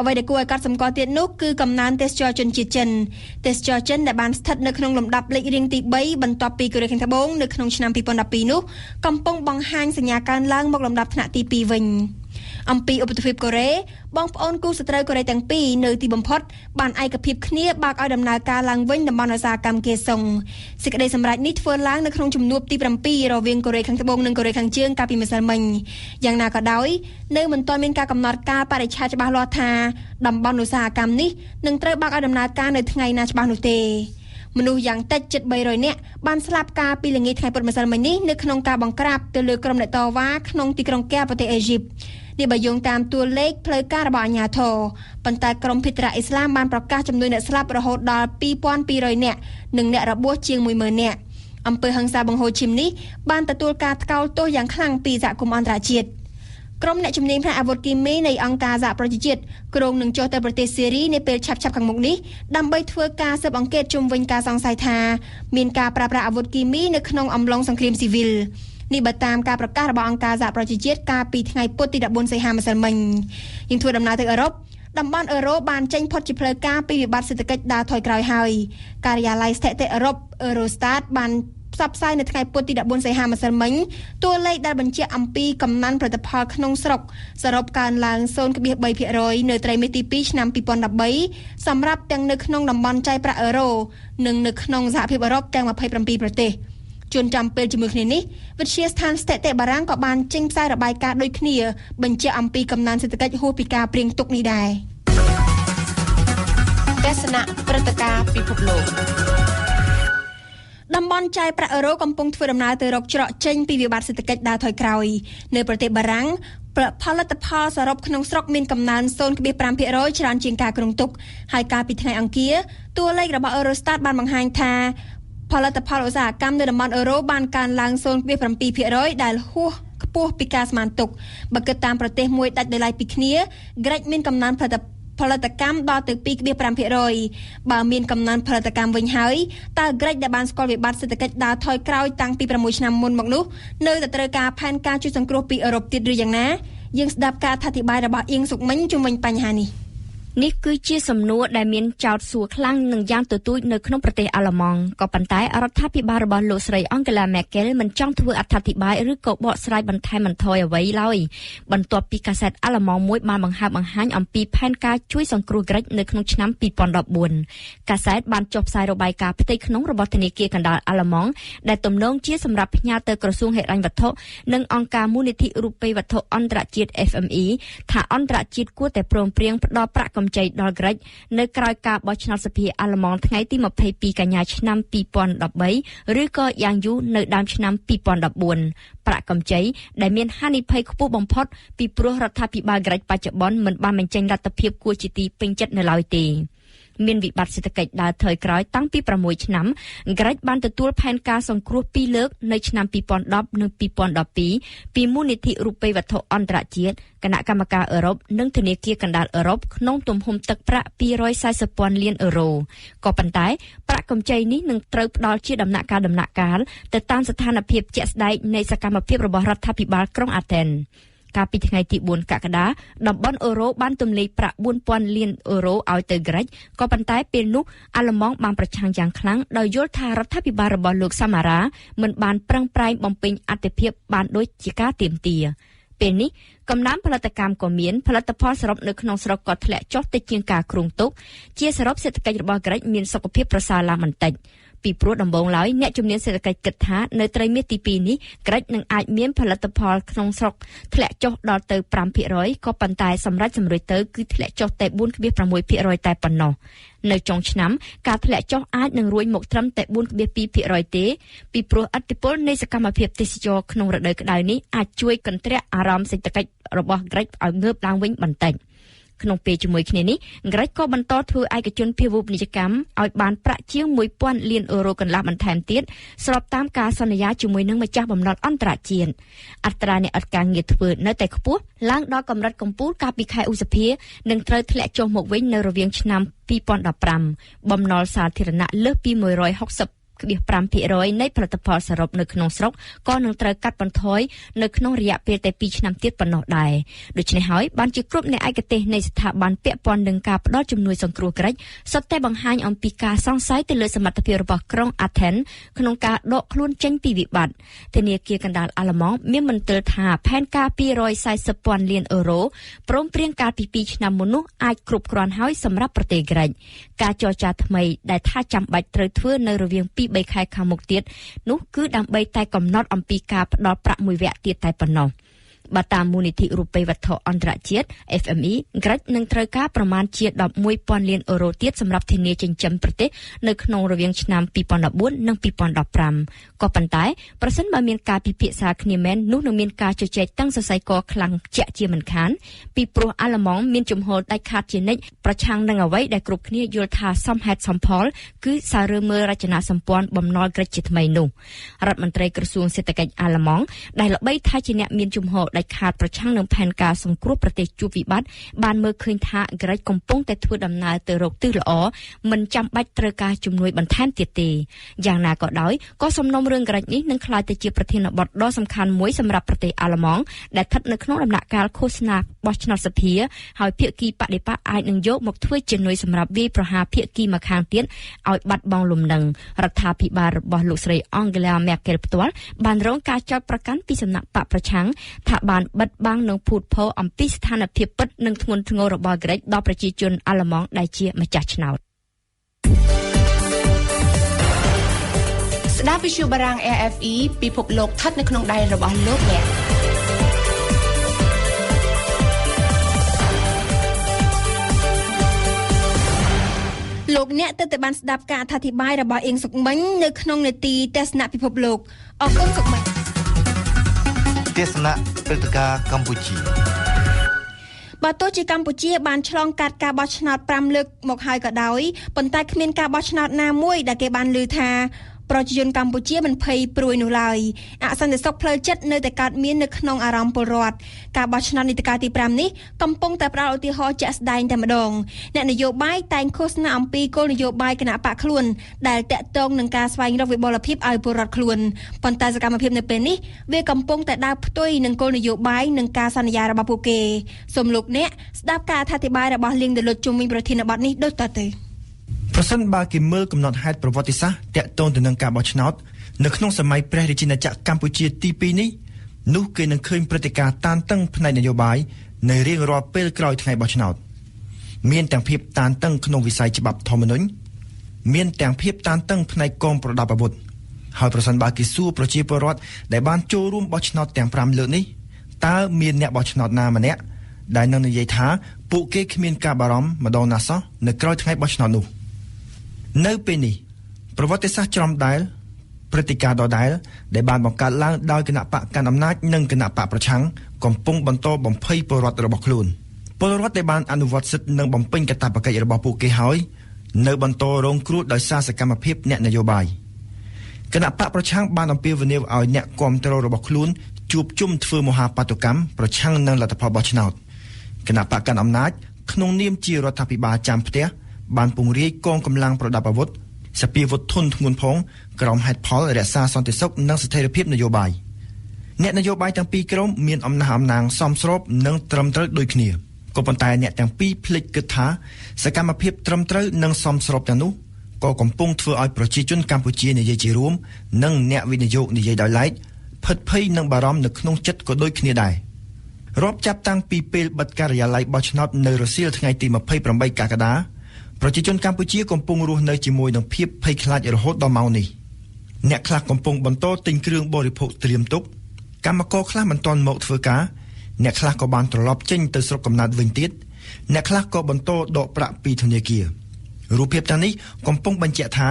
អ្វីដែលគួរឲ្យកត់សម្គាល់ទៀតនោះគឺកំណើនទេសចរជនជាតិចិនទេសចរចិនដែលបានស្ថិតនៅក្នុងលំដាប់លេខរៀងទី3បន្ទាប់ពីកូរ៉េខាងត្បូងនៅក្នុងឆ្នាំ2012នោះកំពុងបង្ហាញសញ្ញាកើនឡើងមកលំដាប់ថ្នាក់ទី2វិញអំពីឧបទ្វីបកូរ៉េបងប្អូនគូសត្រូវកូរ៉េទាំងពីរនៅទីបំផុតបានឯកភាពគ្នាបើកឲ្យដំណើរការឡើងវិញតំបន់ឧស្សាហកម្មគេសុងសេចក្តីសម្រេចនេះធ្វើឡើងនៅក្នុងជំនួបទី7រវាងកូរ៉េខាងត្បូងនិងកូរ៉េខាងជើងកាលពីម្សិលមិញយ៉ាងណាក៏ដោយនៅមិនទាន់មានការកំណត់កាលបរិច្ឆេទច្បាស់លាស់ថាតំបន់ឧស្សាហកម្មនេះនឹងត្រូវបើកឲ្យដំណើរការនៅថ្ងៃណាច្បាស់នោះទេមនុស្សយ៉ាងតិចជិត300នាក់បានស្លាប់កាលពីល្ងាចថ្ងៃពុធម្សិលមិញនេះនៅក្នុងការបង្ក្រាបទៅលើក្រុមអ្នកតវ៉ាក្នុងទីក្រុងកែប្រទេសអេស៊ីបនេះបើយោងតាមតួលេខផ្លូវការរបស់អាជ្ញាធរប៉ុន្តែក្រុមភេត្រាអ៊ីស្លាមបានប្រកាសចំនួនអ្នកស្លាប់រហូតដល់ 2,200 នាក់និងអ្នករបួសជាង 10,000 នាក់អំពើហិង្សាបង្ហូរឈាមនេះបានទទួលការថ្កោលទោសយ៉ាងខ្លាំងពីសហគមន៍អន្តរជាតិក្រុមអ្នកជំនាញផ្នែកអាវុធគីមីនៃអង្គការសហប្រជាជាតិក្រុងនឹងចុះទៅប្រទេសសេរីនាពេលឆាប់ខាងមុខនេះដើម្បីធ្វើការស៊ើបអង្កេតជុំវិញការសង្ស័យថាមានការប្រើប្រាស់អាវុធគីមីនៅក្នុងអំឡុងសង្គ្រាមស៊ីវិលនេះបើតាមការប្រកាសរបស់អង្គការសហប្រជាជាតិកាលពីថ្ងៃពុធទី14សីហាម្សិលមិញយើងធ្វើដំណើរទៅអឺរ៉ុបតំបន់អឺរ៉ូបានចេញផុតជាផ្លូវការពីវិបត្តិសេដ្ឋកិច្ចដើរថយក្រោយហើយការិយាល័យស្ថិតិអឺរ៉ុប Eurostat បានផ្សព្វផ្សាយនៅថ្ងៃពុធទី14សីហាម្សិលមិញតួលេខដែលបញ្ជាក់អំពីកំណើនផលិតផលក្នុងស្រុកសរុបកើនឡើង 0.3% នៅត្រីមាសទី2ឆ្នាំ2013សម្រាប់ទាំងនៅក្នុងតំបន់ចាយប្រាក់អឺរ៉ូនិងនៅក្នុងសហភាពអឺរ៉ុបទាំង27ប្រទេសជួនចំពេលជាមួយគ្នានេះវិទ្យាស្ថានស្ថិតិបារាំងក៏បានចេញផ្សាយរបាយការណ៍ដូចគ្នាបញ្ជាក់អំពីកំណើនសេដ្ឋកិច្ចហួសពីការព្រៀងទុកនេះដែរទស្សនៈព្រឹត្តិការណ៍ពិភពលោកតំបន់ចាយប្រាក់អឺរ៉ូកំពុងធ្វើដំណើរទៅរកច្រកចេញពីវិបត្តិសេដ្ឋកិច្ចដើរថយក្រោយនៅប្រទេសបារាំងផលិតផលសរុបក្នុងស្រុកមានកំណើន 0.5% ច្រើនជាងការគ្រោងទុកហើយកាលពីថ្ងៃអង្គារតួលេខរបស់ Eurostat បានបង្ហាញថាផលិតផលឧស្សាហកម្មនៅតំបន់អឺរ៉ូបានកើនឡើង 0.7% ដែលហួសខ្ពស់ពីការស្មានទុកបើគិតតាមប្រទេសមួយដាច់ដោយឡែកពីគ្នាក្រិចមានកំណើនផលិតកម្មដល់ទៅ 2.5% បើមានកំណើនផលិតកម្មវិញហើយតើក្រិចដែលបានស្គាល់វិបត្តិសេដ្ឋកិច្ចដើរថយក្រោយតាំងពី6ឆ្នាំមុនមកនោះនៅតែត្រូវការផែនការជួយសង្គ្រោះពីអឺរ៉ុបទៀតឬយ៉ាងណាយើងស្ដាប់ការអធិប្បាយរបស់អៀងសុកមិញជុំវិញបញ្ហានេះនេះគឺជាសំណួរដែលមានចោទសួរខ្លាំងនិងយ៉ាងទទូចនៅក្នុងប្រទេសអាល្លឺម៉ង់ក៏ប៉ុន្តែរដ្ឋាភិបាលរបស់លោកស្រីអង់កាឡាមែកែលមិនចង់ធ្វើអត្ថាធិប្បាយឬក៏បកស្រាយបន្ថែមបន្ថយអ្វីឡើយបន្ទាប់ពីកាសែតអាល្លឺម៉ង់មួយបានបង្ហាញអំពីផែនការជួយសង្គ្រោះក្រិចនៅក្នុងឆ្នាំ2014កាសែតបានចុះផ្សាយរបាយការណ៍ផ្ទៃក្នុងរបស់ធនាគារកណ្ដាលអាល្លឺម៉ង់ដែលទំនងជាសម្រាប់ផ្ញើទៅក្រសួងហិរញ្ញវត្ថុនិងអង្គការមូលនិធិរូបិយវត្ថុអន្តរជាតិ FME ថាអន្តរជាតិគួរតែព្រមព្រៀងផ្ដល់ប្រាក់ កម្ចីដល់ក្រិចនៅក្រៅការបោះឆ្នោតសភាអាល្លឺម៉ង់ថ្ងៃទី22កញ្ញាឆ្នាំ2013ឬក៏យ៉ាងយូរនៅដើមឆ្នាំ2014ប្រាក់កម្ចីដែលមានហានិភ័យខ្ពស់បំផុតពីព្រោះរដ្ឋាភិបាលក្រិចបច្ចុប្បន្នមិនបានបញ្ចេញលទ្ធភាពគួរជាទីពេញចិត្តនៅឡើយទេមានវិបត្តិសេដ្ឋកិច្ចដើរថយក្រោយតាំងពី6ឆ្នាំក្រិចបានទទួលផែនការសង្គ្រោះ2លើកនៅឆ្នាំ2010និង2012ពីមូលនិធិរូបិយវត្ថុអន្តរជាតិគណៈកម្មការអឺរ៉ុបនិងធនាគារកណ្ដាលអឺរ៉ុបក្នុងទំហំទឹកប្រាក់240,000 លានអឺរ៉ូក៏ប៉ុន្តែប្រាក់កម្ចីនេះនឹងត្រូវផ្ដល់ជាដំណាក់កាលទៅតាមស្ថានភាពជាក់ស្ដែងនៃសកម្មភាពរបស់រដ្ឋាភិបាលក្រុងអាថែនកាលពីថ្ងៃទី4កក្កដាតំបន់អឺរ៉ូបានទម្លាយប្រាក់ 4,000 លានអឺរ៉ូឲ្យទៅក្រិចក៏ប៉ុន្តែពេលនោះអាល្លឺម៉ង់បានប្រឆាំងយ៉ាងខ្លាំងដោយយល់ថារដ្ឋាភិបាលរបស់លោកសាម៉ារ៉ាមិនបានប្រឹងប្រែងបំពេញអត្ថិភាពបានដូចជាការទាមទារពេលនេះកំណើនផលិតកម្មក៏មានផលិតផលសរុបនៅក្នុងស្រុកក៏ធ្លាក់ចុះទៅជាងការគ្រោងទុកជាសរុបសេដ្ឋកិច្ចរបស់ក្រិចមានសុខភាពប្រសើរឡើងបន្តិចពីព្រោះដំបូងឡើយអ្នកជំនាញសេដ្ឋកិច្ចគិតថានៅត្រីមាសទី2នេះក្រិចនឹងអាចមានផលិតផលក្នុងស្រុកធ្លាក់ចុះដល់ទៅ 5% ក៏ប៉ុន្តែសម្រាប់ជំរុញទៅគឺធ្លាក់ចុះតែ 4.6% តែប៉ុណ្ណោះនៅចុងឆ្នាំការធ្លាក់ចុះអាចនឹងរួញមកត្រឹមតែ 4.2% ទេពីព្រោះឥទ្ធិពលនៃសកម្មភាពទេសចរក្នុងរដូវក្តៅនេះអាចជួយកន្ទ្រាក់អារម្មណ៍សេដ្ឋកិច្ចរបស់ក្រិចឲ្យងើបឡើងវិញបន្តិចក្នុងពេលជាមួយគ្នានេះក្រិចក៏បន្តធ្វើឯកជនភាវូបនីយកម្មឲ្យបានប្រាក់ជាង 1,000 លានអឺរ៉ូកន្លះបន្ថែមទៀតស្របតាមការសន្យាជាមួយនឹងម្ចាស់បំណុលអន្តរជាតិអត្រាអ្នកអត់ការងារធ្វើនៅតែខ្ពស់ឡើងដល់កម្រិតកំពូលកាលពីខែឧសភានិងត្រូវធ្លាក់ចុះមកវិញនៅរវាងឆ្នាំ2015បំណុលសាធារណៈលើសពី 160.5% នៃផលិតផលសរុបនៅក្នុងស្រុកក៏នឹងត្រូវកាត់បន្ថយនៅក្នុងរយៈពេលតែ2ឆ្នាំទៀតប៉ុណ្ណោះដែរដូច្នេះហើយបានជាគ្រប់អ្នកឯកទេសនៃស្ថាប័នពាក់ព័ន្ធនឹងការផ្តល់ជំនួយសង្គ្រោះក្រិចសុទ្ធតែបង្ហាញអំពីការសង្ស័យទៅលើសមត្ថភាពរបស់ក្រុងអាថែនក្នុងការដកខ្លួនចេញពីវិបត្តិធនាគារកណ្ដាលអាល្លឺម៉ង់មានមន្ទិលថាផែនការ 240,000 លានអឺរ៉ូព្រមព្រៀងកាលពី2ឆ្នាំមុននោះអាចគ្រប់គ្រាន់ហើយសម្រាប់ប្រទេសក្រិចការចរចាថ្មីដែលថាចាំបាច់ត្រូវធ្វើនៅរវាង2-3 ខែខាងមុខទៀតនោះគឺដើម្បីតែកំណត់អំពីការផ្ដល់ប្រាក់មួយវគ្គទៀតតែប៉ុណ្ណោះបើតាមមូលនិធិរូបិយវត្ថុអន្តរជាតិ FME ក្រិចនឹងត្រូវការប្រមាណជា 11,000 លានអឺរ៉ូទៀតសម្រាប់ធានាចិញ្ចឹមប្រទេសនៅក្នុងរវាងឆ្នាំ2014និង2015ក៏ប៉ុន្តែប្រសិនបើមានការពិភាក្សាគ្នាមែននោះនឹងមានការជជែកតាំងសរសៃកខ្លាំងជាក់ជាមិនខានពីព្រោះអាល្លឺម៉ង់មានជំហរដាច់ខាតជានិច្ចប្រឆាំងនឹងអ្វីដែលគ្រប់គ្នាយល់ថាសមហេតុសមផលគឺសាររើមើលរចនាសម្ព័ន្ធបំណុលក្រិចជាថ្មីនោះរដ្ឋមន្ត្រីក្រសួងសេដ្ឋកិច្ចអាល្លឺម៉ង់ដែលល្បីថាជាអ្នកមានជំហរដាច់ខាតប្រឆាំងនឹងផែនការសង្គ្រោះប្រទេសជួបវិបត្តិបានមើលឃើញថាក្រិចកំពុងតែធ្វើដំណើរទៅរកទិសល្អមិនចាំបាច់ត្រូវការជំនួយបន្ថែមទៀតទេយ៉ាងណាក៏ដោយក៏សំណុំរឿងក្រិចនេះនឹងក្លាយទៅជាប្រធានបទដ៏សំខាន់មួយសម្រាប់ប្រទេសអាល្លឺម៉ង់ដែលស្ថិតនៅក្នុងដំណាក់កាលឃោសនាបោះឆ្នោតសភាហើយភាគីបដិបកអាចនឹងយកមកធ្វើជំនួយសម្រាប់វាយប្រហារភាគីម្ខាងទៀតឲ្យបាត់បង់លំនឹងរដ្ឋាភិបាលរបស់លោកស្រីអង់ហ្គេឡាមែកែលផ្ទាល់បានរងការចោទប្រកាន់ពីសំណាក់បកប្រឆាំងថាបានបិទបាំងនឹងភូតភរអំពីស្ថានភាពពិតនិងធ្ងន់ធ្ងររបស់ក្រិចដល់ប្រជាជនអាល្លឺម៉ង់ដែលជាម្ចាស់ឆ្នោតស្ដាប់វិទ្យុបារាំង RFE ពិភពលោកស្ថិតនៅក្នុងដៃរបស់លោកអ្នកលោកអ្នកទៅបានស្ដាប់ការអធិប្បាយរបស់អៀងសុកមិញនៅក្នុងនេតិទស្សនៈពិភពលោកអរគុណសុកមិញទស្សនៈព្រឹត្តិការណ៍កម្ពុជាបើទោះជាកម្ពុជាបានឆ្លងកាត់ការបោះឆ្នោត5លើកមកហើយក៏ដោយប៉ុន្តែគ្មានការបោះឆ្នោតណាមួយដែលគេបានឮថាប្រជាជនកម្ពុជាមិនភ័យព្រួយនោះឡើយអសន្តិសុខផ្លូវចិត្តនៅតែកើតមាននៅក្នុងអារម្មណ៍ពលរដ្ឋការបោះឆ្នោតនីតិកាលទី5នេះកំពុងតែផ្ដល់ឧទាហរណ៍ជាក់ស្ដែងតែម្ដងអ្នកនយោបាយតែងឃោសនាអំពីគោលនយោបាយគណៈបកខ្លួនដែលតាក់ទងនឹងការស្វែងរកវិបលភាពឲ្យពលរដ្ឋខ្លួនប៉ុន្តែសកម្មភាពនៅពេលនេះវាកំពុងតែដើរផ្ទុយនឹងគោលនយោបាយនិងការសន្យារបស់ពួកគេសូមលោកអ្នកស្ដាប់ការអធិប្បាយរបស់លៀងដលុតជុំវិញប្រធានបទនេះដូចតទៅប្រសិនបើគេមើលកំណត់ហេតុប្រវត្តិសាស្ត្រតាក់ទងទៅនឹងការបោះឆ្នោតនៅក្នុងសម័យព្រះរាជាណាចក្រកម្ពុជាទី2នេះនោះគេនឹងឃើញព្រឹត្តិការណ៍តានតឹងផ្នែកនយោបាយនៅរៀងរាល់ពេលក្រោយថ្ងៃបោះឆ្នោតមានទាំងភាពតានតឹងក្នុងវិស័យច្បាប់ធម្មនុញ្ញមានទាំងភាពតានតឹងផ្នែកកងប្រដាប់អាវុធហើយប្រសិនបើគេសួរប្រជាពលរដ្ឋដែលបានចូលរួមបោះឆ្នោតទាំង5លើកនេះតើមានអ្នកបោះឆ្នោតណាម្នាក់ ដែលនឹងនិយាយថាពួកគេគ្មានការបារម្ភម្ដងណាសោះនៅក្រោយថ្ងៃបោះឆ្នោតនោះនៅពេលនេះប្រវត្តិសាស្ត្រច្រំដែលព្រឹត្តិការណ៍ដដែលដែលបានបង្កើតឡើងដោយគណៈបកកាន់អំណាចនិងគណៈបកប្រឆាំងកំពុងបន្តបំភ័យពលរដ្ឋរបស់ខ្លួនពលរដ្ឋដែលបានអនុវត្តសិទ្ធិនិងបំពេញកាតព្វកិច្ចរបស់ពួកគេហើយនៅបន្តរងគ្រោះដោយសារសកម្មភាពអ្នកនយោបាយគណៈបកប្រឆាំងបានអំពាវនាវឲ្យអ្នកគាំទ្ររបស់ខ្លួនជួបជុំធ្វើមហាបាតុកម្មប្រឆាំងនឹងលទ្ធផលបោះឆ្នោតគណៈបកកាន់អំណាចក្នុងនាមជារដ្ឋាភិបាលចាំផ្ទះបានពង្រាយកងកម្លាំងប្រដាប់អាវុធសពាវុធធនធ្ងន់ផងក្រោមហេតុផលរក្សាសន្តិសុខនិងស្ថិរភាពនយោបាយអ្នកនយោបាយទាំងពីរក្រុមមានអំណះអំណាងសមស្របនិងត្រឹមត្រូវដូចគ្នាក៏ប៉ុន្តែអ្នកទាំងពីរភ្លេចគិតថាសកម្មភាពត្រឹមត្រូវនិងសមស្របទាំងនោះក៏កំពុងធ្វើឲ្យប្រជាជនកម្ពុជានិយាយជារួមនិងអ្នកវិនិយោគនិយាយដោយឡែកផិតភ័យនិងបារម្ភនៅក្នុងចិត្តក៏ដូចគ្នាដែររាប់ចាប់តាំងពីពេលបិទការិយាល័យបោះឆ្នោតនៅរសៀលថ្ងៃទី28កក្កដាប្រជាជនកម្ពុជាកំពុងរស់នៅជាមួយនឹងភាពភ័យខ្លាចរហូតដល់ម៉ោងនេះអ្នកខ្លះកំពុងបន្តទិញគ្រឿងបរិភោគត្រៀមទុកកម្មករខ្លះមិនទាន់មកធ្វើការអ្នកខ្លះក៏បានត្រឡប់ចេញទៅស្រុកកំណើតវិញទៀតអ្នកខ្លះក៏បន្តដកប្រាក់ពីធនាគាររូបភាពទាំងនេះកំពុងបញ្ជាក់ថា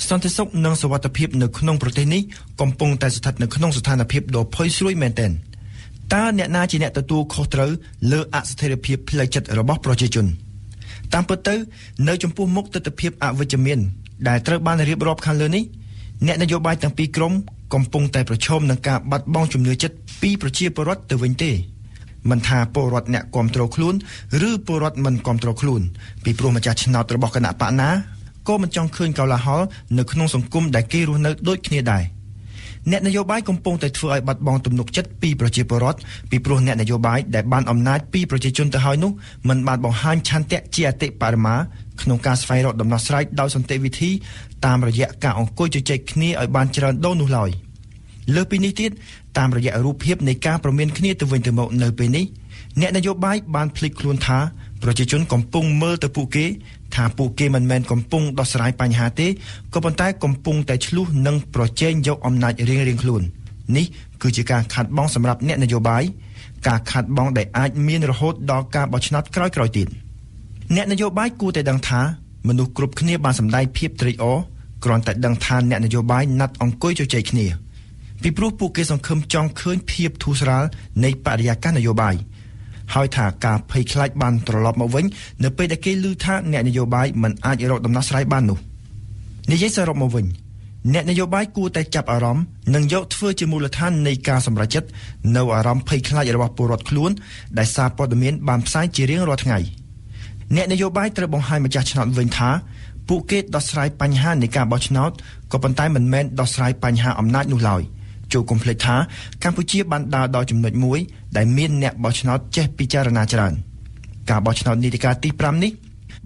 សន្តិសុខនិងសុវត្ថិភាពនៅក្នុងប្រទេសនេះកំពុងតែស្ថិតនៅក្នុងស្ថានភាពដ៏ផុយស្រួយមែនទែនតើអ្នកណាជាអ្នកទទួលខុសត្រូវលើអស្ថិរភាពផ្លូវចិត្តរបស់ប្រជាជនតាមពិតទៅនៅចំពោះមុខទស្សនវិជ្ជាអវិជ្ជមានដែលត្រូវបានរៀបរាប់ខាងលើនេះអ្នកនយោបាយទាំងពីរក្រុមកំពុងតែប្រឈមនឹងការបាត់បង់ជំនឿចិត្តពីប្រជាពលរដ្ឋទៅវិញទេមិនថាពលរដ្ឋអ្នកគាំទ្រខ្លួនឬពលរដ្ឋមិនគាំទ្រខ្លួនពីព្រោះម្ចាស់ឆ្នោតរបស់គណៈបកណាក៏មិនចង់ឃើញកោលាហលនៅក្នុងសង្គមដែលគេរស់នៅដូចគ្នាដែរអ្នកនយោបាយកំពុងតែធ្វើឲ្យបាត់បង់ទំនុកចិត្តពីប្រជាពលរដ្ឋពីព្រោះអ្នកនយោបាយដែលបានអំណាចពីប្រជាជនទៅហើយនោះមិនបានបង្ហាញឆន្ទៈជាអតិបរមាក្នុងការស្វែងរកដំណោះស្រាយដោយសន្តិវិធីតាមរយៈការអង្គុយជជែកគ្នាឲ្យបានច្រើនដងនោះឡើយលើពីនេះទៀតតាមរយៈរូបភាពនៃការប្រមានគ្នាទៅវិញទៅមកនៅពេលនេះអ្នកនយោបាយបានភ្លេចខ្លួនថាប្រជាជនកំពុងមើលទៅពួកគេថាពួកគេមិនមែនកំពុងដោះស្រាយបញ្ហាទេក៏ប៉ុន្តែកំពុងតែឆ្លុះនិងប្រជែងយកអំណាចរៀងៗខ្លួននេះគឺជាការខាត់បងសម្រាប់អ្នកនយោបាយការខាត់បងដែលអាចមានរហូតដល់ការបោះឆ្នោតក្រោយៗទៀតអ្នកនយោបាយគួរតែដឹងថាមនុស្សគ្រប់គ្នាបានសម្ដែងភាពត្រេកអរគ្រាន់តែដឹងថាអ្នកនយោបាយណាត់អង្គុយជជែកគ្នាពីព្រោះពួកគេសង្ឃឹមចង់ឃើញភាពធូរស្រាលនៃបរិយាកាសនយោបាយហើយថាការភ័យខ្លាចបានត្រឡប់មកវិញនៅពេលដែលគេឮថាអ្នកនយោបាយមិនអាចរកដំណោះស្រាយបាននោះនិយាយសរុបមកវិញអ្នកនយោបាយគួរតែចាប់អារម្មណ៍និងយកធ្វើជាមូលដ្ឋាននៃការសម្រេចចិត្តនៅអារម្មណ៍ភ័យខ្លាចរបស់ពលរដ្ឋខ្លួនដែលសារព័ត៌មានបានផ្សាយជារៀងរាល់ថ្ងៃអ្នកនយោបាយត្រូវបង្ហាញម្ចាស់ឆ្នោតវិញថាពួកគេដោះស្រាយបញ្ហានៃការបោះឆ្នោតក៏ប៉ុន្តែមិនមែនដោះស្រាយបញ្ហាអំណាចនោះឡើយចូលកុំភ្លេចថាកម្ពុជាបានដើរដល់ចំណុចមួយដែលមានអ្នកបោះឆ្នោតចេះពិចារណាច្រើនការបោះឆ្នោតនីតិកាលទី5នេះ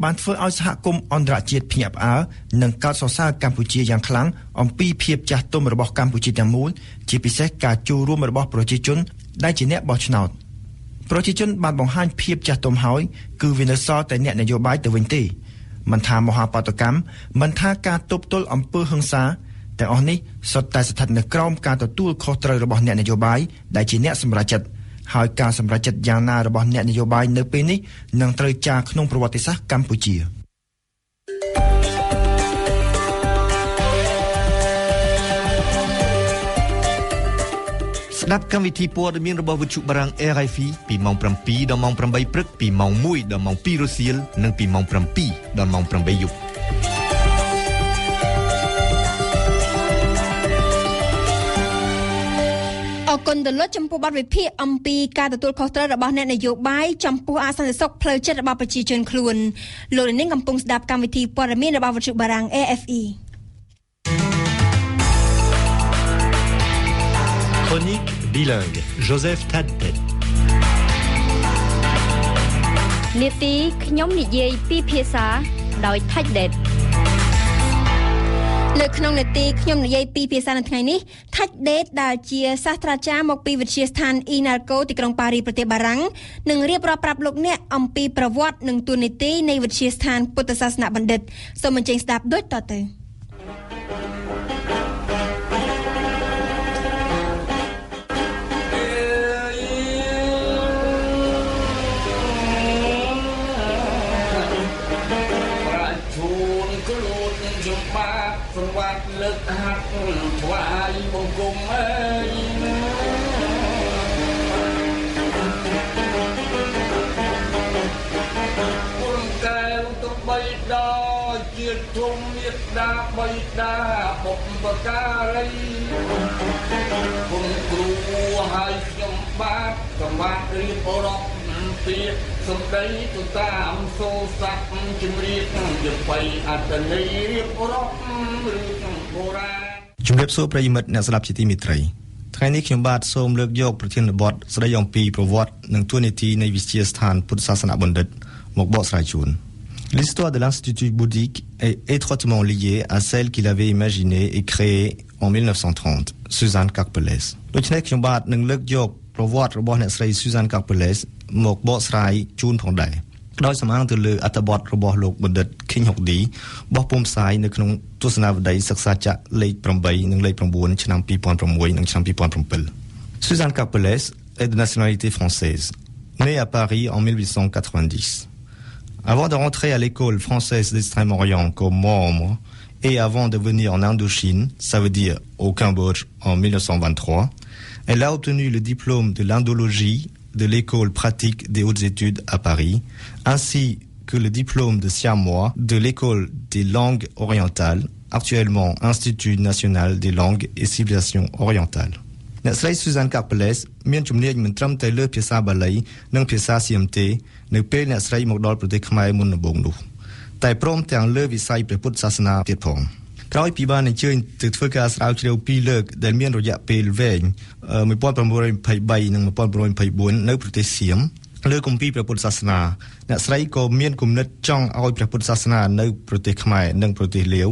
បានធ្វើឲ្យសហគមន៍អន្តរជាតិភ្ញាក់ផ្អើលនិងកោតសរសើរកម្ពុជាយ៉ាងខ្លាំងអំពីភាពចាស់ទុំរបស់កម្ពុជាទាំងមូលជាពិសេសការចូលរួមរបស់ប្រជាជនដែលជាអ្នកបោះឆ្នោតប្រជាជនបានបង្ហាញភាពចាស់ទុំហើយគឺវានៅសល់តែអ្នកនយោបាយទៅវិញទេមិនថាមហាបាតុកម្មមិនថាការទប់ទល់អំពើហិង្សាទាំងអស់នេះសុទ្ធតែស្ថិតនៅក្រោមការទទួលខុសត្រូវរបស់អ្នកនយោបាយដែលជាអ្នកសម្រេចចិត្តហើយការសម្រេចចិត្តយ៉ាងណារបស់អ្នកនយោបាយនៅពេលនេះនឹងត្រូវចារក្នុងប្រវត្តិសាស្ត្រកម្ពុជាស្ដាប់កម្មវិធីព័ត៌មានរបស់វិទ្យុបារាំង RFI ពីម៉ោង 7 ដល់ម៉ោង 8 ព្រឹកពីម៉ោង 1 ដល់ម៉ោង 2 រសៀលនិងពីម៉ោង 7 ដល់ម៉ោង 8 យប់អរគុណទៅលោកចំពោះបទវិភាគអំពីការទទួលខុសត្រូវរបស់អ្នកនយោបាយចំពោះអសន្តិសុខផ្លូវចិត្តរបស់ប្រជាជនខ្លួនលោកនាងកំពុងស្ដាប់កម្មវិធីព័ត៌មានរបស់វិទ្យុបារាំង RFI Chronique bilingue Joseph Tadtet នាទីខ្ញុំនិយាយពីភាសាដោយ Tadtetលើក្នុងនាទីខ្ញុំនិយាយពីភាសានៅថ្ងៃនេះ Tadtet ដែលជាសាស្ត្រាចារ្យមកពីវិទ្យាស្ថាន INALCO ទីក្រុងប៉ារីសប្រទេសបារាំងនឹងរៀបរាប់ប្រាប់លោកអ្នកអំពីប្រវត្តិនិងតួនាទីនៃវិទ្យាស្ថានពុទ្ធសាសនបណ្ឌិតសូមអញ្ជើញស្ដាប់ដូចតទៅ វត្តលើកហាត់ថ្វាយបង្គំអើយគុំកែវទុបបីដល់ជាធំមេត្តាបៃតាបុព្វការីគុំគ្រូហើយខ្ញុំបាទសម្បត្តិរៀបរកពីសំដីទៅតាមសូរស័ព្ទជំរាបយកไปអត្តន័យរៀបរាប់រឿងបុរាណជំរាបសួរប្រិយមិត្តអ្នកស្ដាប់ជាទីមេត្រីថ្ងៃនេះខ្ញុំបាទសូមលើកយកប្រធានបទស្ដីអំពីប្រវត្តិនិងទួនាទីនៃវិទ្យាស្ថានពុទ្ធសាសនបណ្ឌិតមកបកស្រាយជូន L'histoire de l'Institut bouddhique est étroitement liée à celle qu'il avait imaginée et créée en 1930, Suzanne Karpelès. ដូច្នេះខ្ញុំបាទនឹងលើកយកប្រវត្តិរបស់អ្នកស្រី Suzanne Karpelès មកបកស្រាយជូនផងដែរដោយសំអាងទៅលើអត្ថបទរបស់លោកបណ្ឌិត King Hokdi បោះពុម្ពផ្សាយនៅក្នុងទស្សនាវដ្តីសិក្សាចក្រលេខ8និងលេខ9ឆ្នាំ2006និងឆ្នាំ2007 Suzanne Karpelès est de nationalité française, née à Paris en 1890. Avant de rentrer à l'école française d'Extrême-Orient comme membre et avant de venir en Indochine, ça veut dire au Cambodge en 1923, elle a obtenu le diplôme de l'indologie de l'école pratique des hautes études à Paris, ainsi que le diplôme de siamois de l'école des langues orientales, actuellement Institut national des langues et civilisations orientales. អ្នកស្រី Suzanne Karpelès មានជំនាញមិនត្រឹមតែលើភាសាបាលីនិងភាសាសៀមទេនៅពេលអ្នកស្រីមកដល់ប្រទេសខ្មែរមុនដំបូងនោះតែព្រមទាំងលើវិស័យព្រះពុទ្ធសាសនាទៀតផងក្រោយពីបានអញ្ជើញទៅធ្វើការស្រាវជ្រាវ2លើកដែលមានរយៈពេលវែង1923និង1924នៅប្រទេសសៀមលើគម្ពីរព្រះពុទ្ធសាសនាអ្នកស្រីក៏មានគំនិតចង់ឲ្យព្រះពុទ្ធសាសនានៅប្រទេសខ្មែរនិងប្រទេសលាវ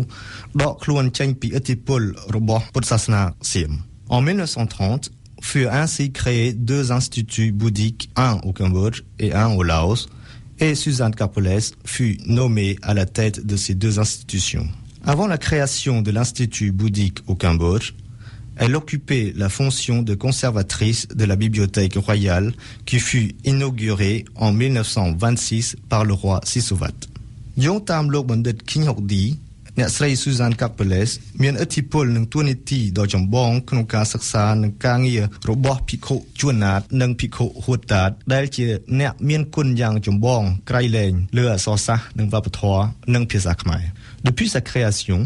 ដកខ្លួនចេញពីឥទ្ធិពលរបស់ពុទ្ធសាសនាសៀមEn 1930, furent ainsi créés 2 instituts bouddhiques, un au Cambodge et un au Laos, et Suzanne Karpelès fut nommée à la tête de ces 2 institutions. Avant la création de l'Institut bouddhique au Cambodge, elle occupait la fonction de conservatrice de la bibliothèque royale qui fut inaugurée en 1926 par le roi Sisovat. Yongtam Lok Bandit King Hokdi, អ្នកស្រី Suzanne Karpelès មានឥទ្ធិពលនិងទួនាទីដ៏ចម្បងក្នុងការសិក្សានិងការងាររបស់ភិក្ខុជួនណាតនិងភិក្ខុហួតតាតដែលជាអ្នកមានគុណយ៉ាងចម្បងក្រៃលែងលើអក្សរសាស្ត្រនិងវប្បធម៌និងភាសាខ្មែរ Depuis sa création,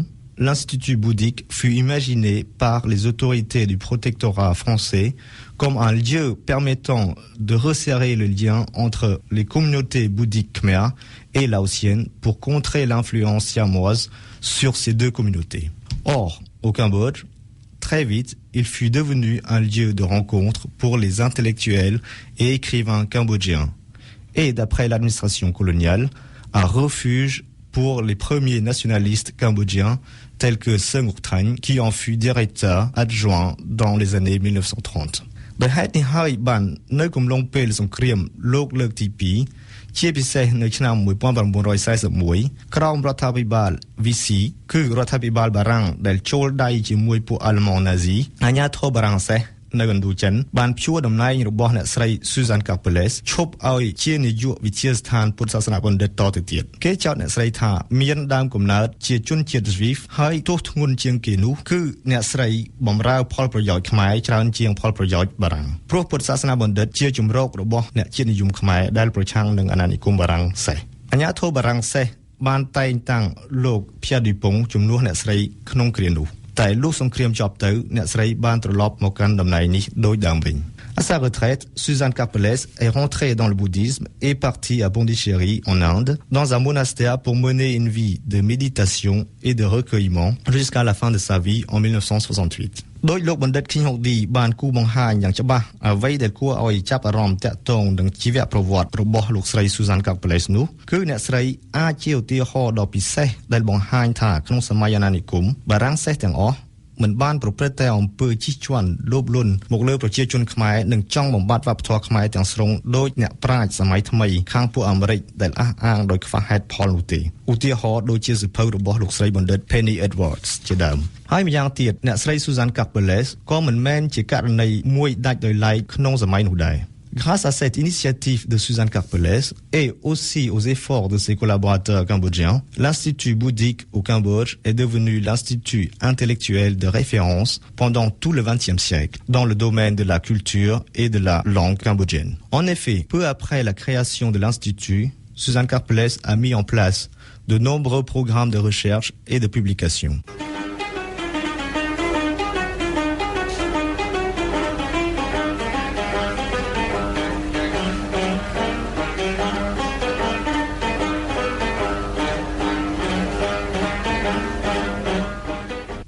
l'Institut bouddhique fut imaginé par les autorités du protectorat français comme un lieu permettant de resserrer le lien entre les communautés bouddhiques khmères et laotiennes pour contrer l'influence siamoise sur ces 2 communautés. Or, au Cambodge, très vite, il fut devenu un lieu de rencontre pour les intellectuels et écrivains cambodgiens, et d'après l'administration coloniale, un refuge pour les premiers nationalistes cambodgiens tels que Seung Uk Thanh, qui en fut directeur adjoint dans les années 1930. ដោយហេតុនេះហើយបាននៅកំឡុងពេលសង្គ្រាមលោកលើកទី2ជាពិសេសនៅឆ្នាំ1941ក្រោមរដ្ឋាភិបាល Vichy គឺរដ្ឋាភិបាលបារាំងដែលចូលដៃជាមួយពួកអាល្លឺម៉ង់ណាស៊ីអាជ្ញាធរបារាំងសេះនៅឥណ្ឌូចិនបានព្យួរតំណែងរបស់អ្នកស្រី Suzanne Karpelès ឈប់ឲ្យជានាយកវិទ្យាស្ថានពុទ្ធសាសនបណ្ឌិតតទៅទៀតគេចោទអ្នកស្រីថាមានដើមកំណើតជាជនជាតិស្វីសហើយទោសធ្ងន់ជាងគេនោះគឺអ្នកស្រីបម្រើផលប្រយោជន៍ខ្មែរច្រើនជាងផលប្រយោជន៍បារាំងព្រោះពុទ្ធសាសនបណ្ឌិតជាជំរករបស់អ្នកជាតិនិយមខ្មែរដែលប្រឆាំងនឹងអាណានិគមបារាំងសេះអាជ្ញាធរបារាំងសេះបានតែងតាំងលោក Pierre Dupont ជំនួសអ្នកស្រីក្នុងគ្រានោះតែលុះសង្គ្រាមចប់ទៅអ្នកស្រីបានត្រឡប់មកកាន់តំណែងនេះដូចដើមវិញ À sa retraite, Suzanne Karpelès est rentrée dans le bouddhisme et partie à Pondichéry en Inde dans un monastère pour mener une vie de méditation et de recueillement jusqu'à la fin de sa vie en 1968. ដោយលោកបណ្ឌិត King Hokdi បានគូបង្ហាញយ៉ាងច្បាស់អ្វីដែលគួរឲ្យចាប់អារម្មណ៍តាក់ទងនឹងជីវប្រវត្តិរបស់លោកស្រី Suzanne Karpelès នោះគឺអ្នកស្រីអាចជាឧទាហរណ៍ដ៏ពិសេសដែលបង្ហាញថាក្នុងសម័យអាណានិគមបារាំងសេះទាំងអស់មិនបានប្រព្រឹត្តតែអំពើជិះជាន់លោភលន់មកលើប្រជាជនខ្មែរនិងចង់បំបត្តិវប្បធម៌ខ្មែរទាំងស្រុងដោយអ្នកប្រាជ្ញសម័យថ្មីខាងពួកអាមេរិកដែលអះអាងដោយខ្វះហេតុផលនោះទេឧទាហរណ៍ដូចជាសៀវភៅរបស់លោកស្រីបណ្ឌិត Penny Edwards ជាដើមហើយម្យ៉ាងទៀតអ្នកស្រី Suzanne Karpelès ក៏មិនមែនជាករណីមួយដាច់ដោយឡែកក្នុងសម័យនោះដែរ Grâce à cette initiative de Suzanne Karpeles et aussi aux efforts de ses collaborateurs cambodgiens, l'Institut bouddhique au Cambodge est devenu l'institut intellectuel de référence pendant tout le XXe siècle dans le domaine de la culture et de la langue cambodgienne. En effet, peu après la création de l'Institut, Suzanne Karpeles a mis en place de nombreux programmes de recherche et de publication.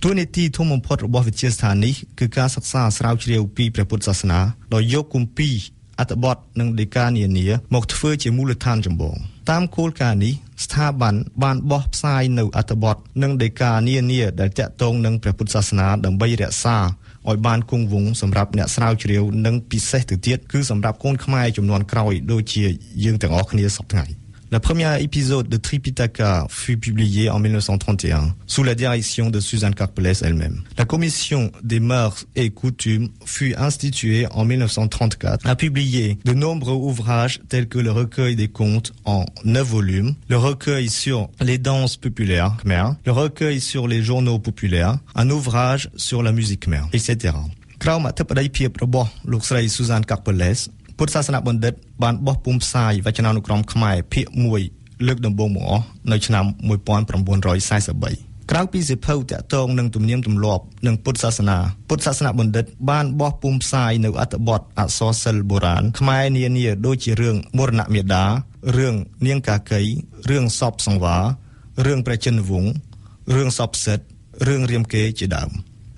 ទូនីតិធំបំផុតរបស់វិទ្យាស្ថាននេះគឺការសិក្សាស្រាវជ្រាវពីព្រះពុទ្ធសាសនាដោយយកគម្ពីរអត្ថបទនិងដីកានានាមកធ្វើជាមូលដ្ឋានចម្បងតាមគោលការណ៍នេះស្ថាប័នបានបោះផ្សាយនៅអត្ថបទនិងដីកានានាដែលតាក់ទងនឹងព្រះពុទ្ធសាសនាដើម្បីរក្សាឲ្យបានគង់វង្សសម្រាប់អ្នកស្រាវជ្រាវនិងពិសេសទៅទៀតគឺសម្រាប់កូនខ្មែរជំនាន់ក្រោយដូចជាយើងទាំងអស់គ្នាសពថ្ងៃLa première épisode de Tripitaka fut publié en 1931 sous la direction de Suzanne Karpeles elle-même. La commission des mœurs et coutumes fut instituée en 1934, a publié de nombreux ouvrages tels que le recueil des contes en 9 volumes, le recueil sur les danses populaires khmer, le recueil sur les journaux populaires, un ouvrage sur la musique khmer, etc. ក្រោមអធិបតីភាពរបស់លោកស្រី Suzanne Karpelesពុទ្ធសាសនាបណ្ឌិតបានបោះពុម្ពផ្សាយវចនានុក្រមខ្មែរភាគ1លើកដំបូងបង្អស់នៅឆ្នាំ1943ក្រៅពីសៀវភៅតាក់ទងនឹងទំនៀមទម្លាប់និងពុទ្ធសាសនាបណ្ឌិតបានបោះពុម្ពផ្សាយនៅអត្ថបទអក្សរសិល្ប៍បុរាណខ្មែរនានាដូចជារឿងមរណមាតារឿងនាងកាកីរឿងសពសង្វាររឿងព្រះចិនវង្សរឿងសពសិទ្ធរឿងរាមកេរ្តិ៍ជាដើម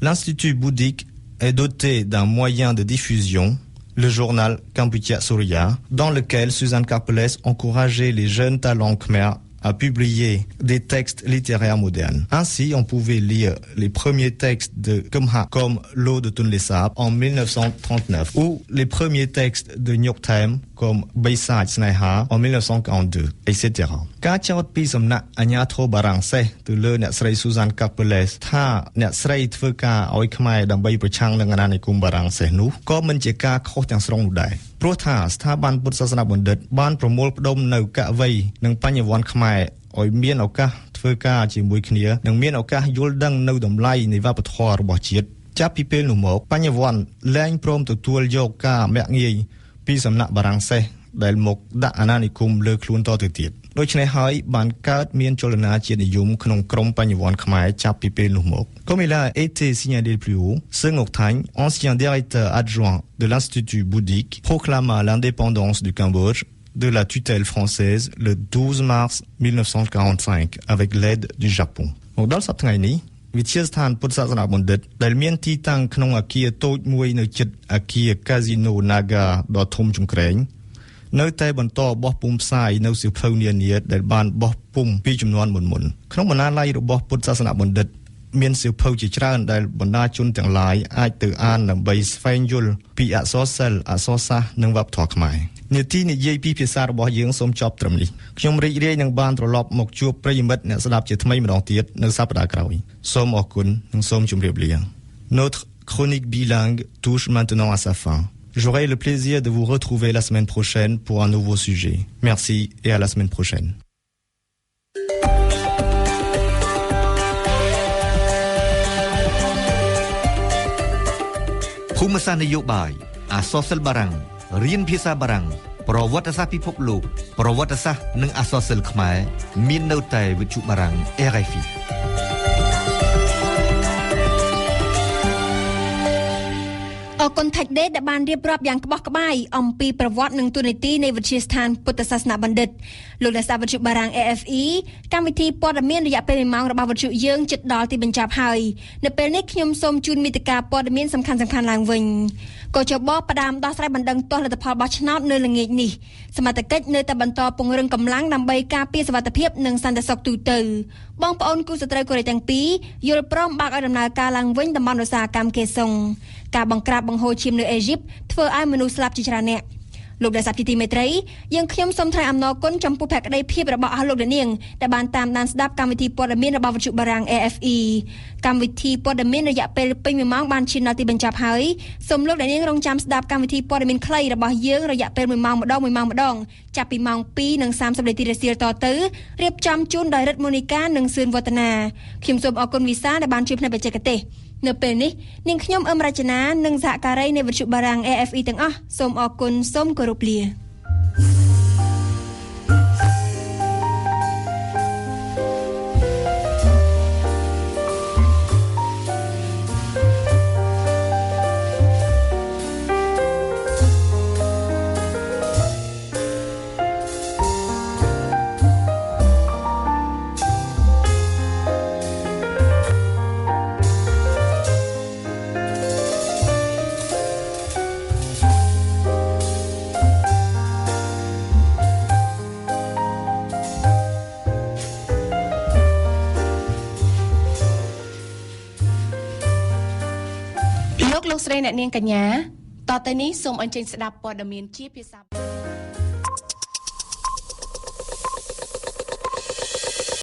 L'Institut bouddhique est doté d'un moyen de diffusion le journal Kampuchea Surya, dans lequel Suzanne Karpeles encourageait les jeunes talents khmer à publier des textes littéraires modernes. Ainsi, on pouvait lire les premiers textes de Kemha comme L'eau de Tonle Sap en 1939 ou les premiers textes de Nyok Tham comme Baisaj Sneha en 1942, etc. ការចោទពីសំណាក់អាជ្ញាធរបារាំងសេសទៅលើអ្នកស្រី Suzanne Karpeles ថាអ្នកស្រីធ្វើការឲ្យខ្មែរដើម្បីប្រឆាំងនឹងអាណានិគមបារាំងសេសនោះក៏មិនជាការខុសទាំងស្រុងនោះដែរព្រោះថាស្ថាប័នពុទ្ធសាសនាបណ្ឌិតបានប្រមូលផ្ដុំនៅកវីនិងបញ្ញវន្តខ្មែរឲ្យមានឱកាសធ្វើការជាមួយគ្នានិងមានឱកាសយល់ដឹងនៅតម្លៃនៃវប្បធម៌របស់ជាតិចាប់ពីពេលនោះមកបញ្ញវន្តលែងព្រមទទួលយកការមាក់ងាយពីសំណាក់បារាំងសេសដែលមកដាក់អាណានិគមលើខ្លួនតទៅទៀតដូច្នេះហើយបានកើតមានចលនាជាតិនិយមក្នុងក្រុមបញ្ញវន្តខ្មែរចាប់ពីពេលនោះមក Comme il a été signalé plus haut, Seung Ok Thanh, ancien directeur adjoint de l'Institut bouddhique, proclama l'indépendance du Cambodge de la tutelle française le 12 mars 1945 avec l'aide du Japon. មកដល់សប្តាហ៍នេះវិទ្យាស្ថានពុទ្ធសាសនាបណ្ឌិតដែលមានទីតាំងក្នុងអគារតូចមួយនៅជិតអគារ Casino Naga ដ៏ធំចង្ក្រែងនៅតែបន្តបោះពុម្ពផ្សាយនៅសៀវភៅនានាដែលបានបោះពុម្ពពីចំនួនមុនក្នុងបណ្ណាល័យរបស់ពុទ្ធសាសនាបណ្ឌិតមានសៀវភៅជាច្រើនដែលបណ្ដាជនទាំងឡាយអាចទៅអានដើម្បីស្វែងយល់ពីអក្សរសិល្ប៍អក្សរសាស្ត្រនិងវប្បធម៌ខ្មែរនាទីនិយាយពីភាសារបស់យើងសូមចប់ត្រឹមនេះខ្ញុំរីករាយនឹងបានត្រឡប់មកជួបប្រិយមិត្តអ្នកស្ដាប់ជាថ្មីម្ដងទៀតនៅសប្តាហ៍ក្រោយសូមអរគុណនិងសូមជម្រាបលា Notre chronique bilingue touche maintenant à sa fin. J'aurai le plaisir de vous retrouver la semaine prochaine pour un nouveau sujet. Merci et à la semaine prochaine. ភូមិសាស្ត្រនយោបាយអក្សរសិល្ប៍បារាំងរៀនភាសាបារាំងប្រវត្តិសាស្ត្រពិភពលោកប្រវត្តិសាស្ត្រនិងអក្សរសិល្ប៍ខ្មែរមាននៅតែវិទ្យុបារាំង RFIអរគុណថៃដេដែលបានរៀបរាប់យ៉ាងក្បោះក្បាយអំពីប្រវត្តិនិងទូនីតិនៃវិទ្យាស្ថានពុទ្ធសាសនាបណ្ឌិតលោកអ្នកស្ដាប់វិទ្យុបារាំង AFE កម្មវិធីព័ត៌មានរយៈពេល1ម៉ោងរបស់វិទ្យុយើងជិតដល់ទីបញ្ចប់ហើយនៅពេលនេះខ្ញុំសូមជូនមេតិការព័ត៌មានសំខាន់ៗឡើងវិញកោចបផ្ដាំដោះស្រាយបណ្ដឹងទាស់លទ្ធផលបោះឆ្នោតនៅល្ងាចនេះសមត្ថកិច្ចនៅតែបន្តពង្រឹងកម្លាំងដើម្បីការពារសុវត្ថិភាពនិងសន្តិសុខទូទៅបងប្អូនគូសត្រូវកូរ៉េទាំងពីរយល់ព្រមបើកឲ្យដំណើរការឡើងវិញតំបន់ឧស្សាហកម្មកេសុងការបង្ក្រាបបង្ហូរឈាមនៅអេស៊ីបធ្វើឲ្យមនុស្សស្លាប់ជាច្រើនអ្នក លោកដែលសាប់ទីមេត្រីយើងខ្ញុំសូមថ្លែងអំណរគុណចំពោះភក្ដីភាពរបស់អស់លោកអ្នកនាងដែលបានតាមដានស្ដាប់កម្មវិធីព័ត៌មានរបស់វិទ្យុបារាំង AFE កម្មវិធីព័ត៌មានរយៈពេលពេញ1ម៉ោងបានឈានដល់ទីបញ្ចប់ហើយសូមលោកអ្នកនាងរងចាំស្ដាប់កម្មវិធីព័ត៌មានខ្លីរបស់យើងរយៈពេល1ម៉ោងម្ដងចាប់ពីម៉ោង 2:30 នាទីរសៀលតទៅរៀបចំជូនដោយរិទ្ធមូនីកានិងសឿនវឌ្ឍនាខ្ញុំសូមអរគុណវិសាដែលបានជួយផ្នែកបច្ចេកទេសនៅពេលនេះនាងខ្ញុំអឹមរចនានិងសហការីនៃវិទ្យុបារាំង AFE ទាំងអស់សូមអរគុណសូមគោរពលាលោកស្រីអ្នកនាងកញ្ញាតទៅនេះសូមអញ្ជើញស្ដាប់ព័ត៌មានជាភាសា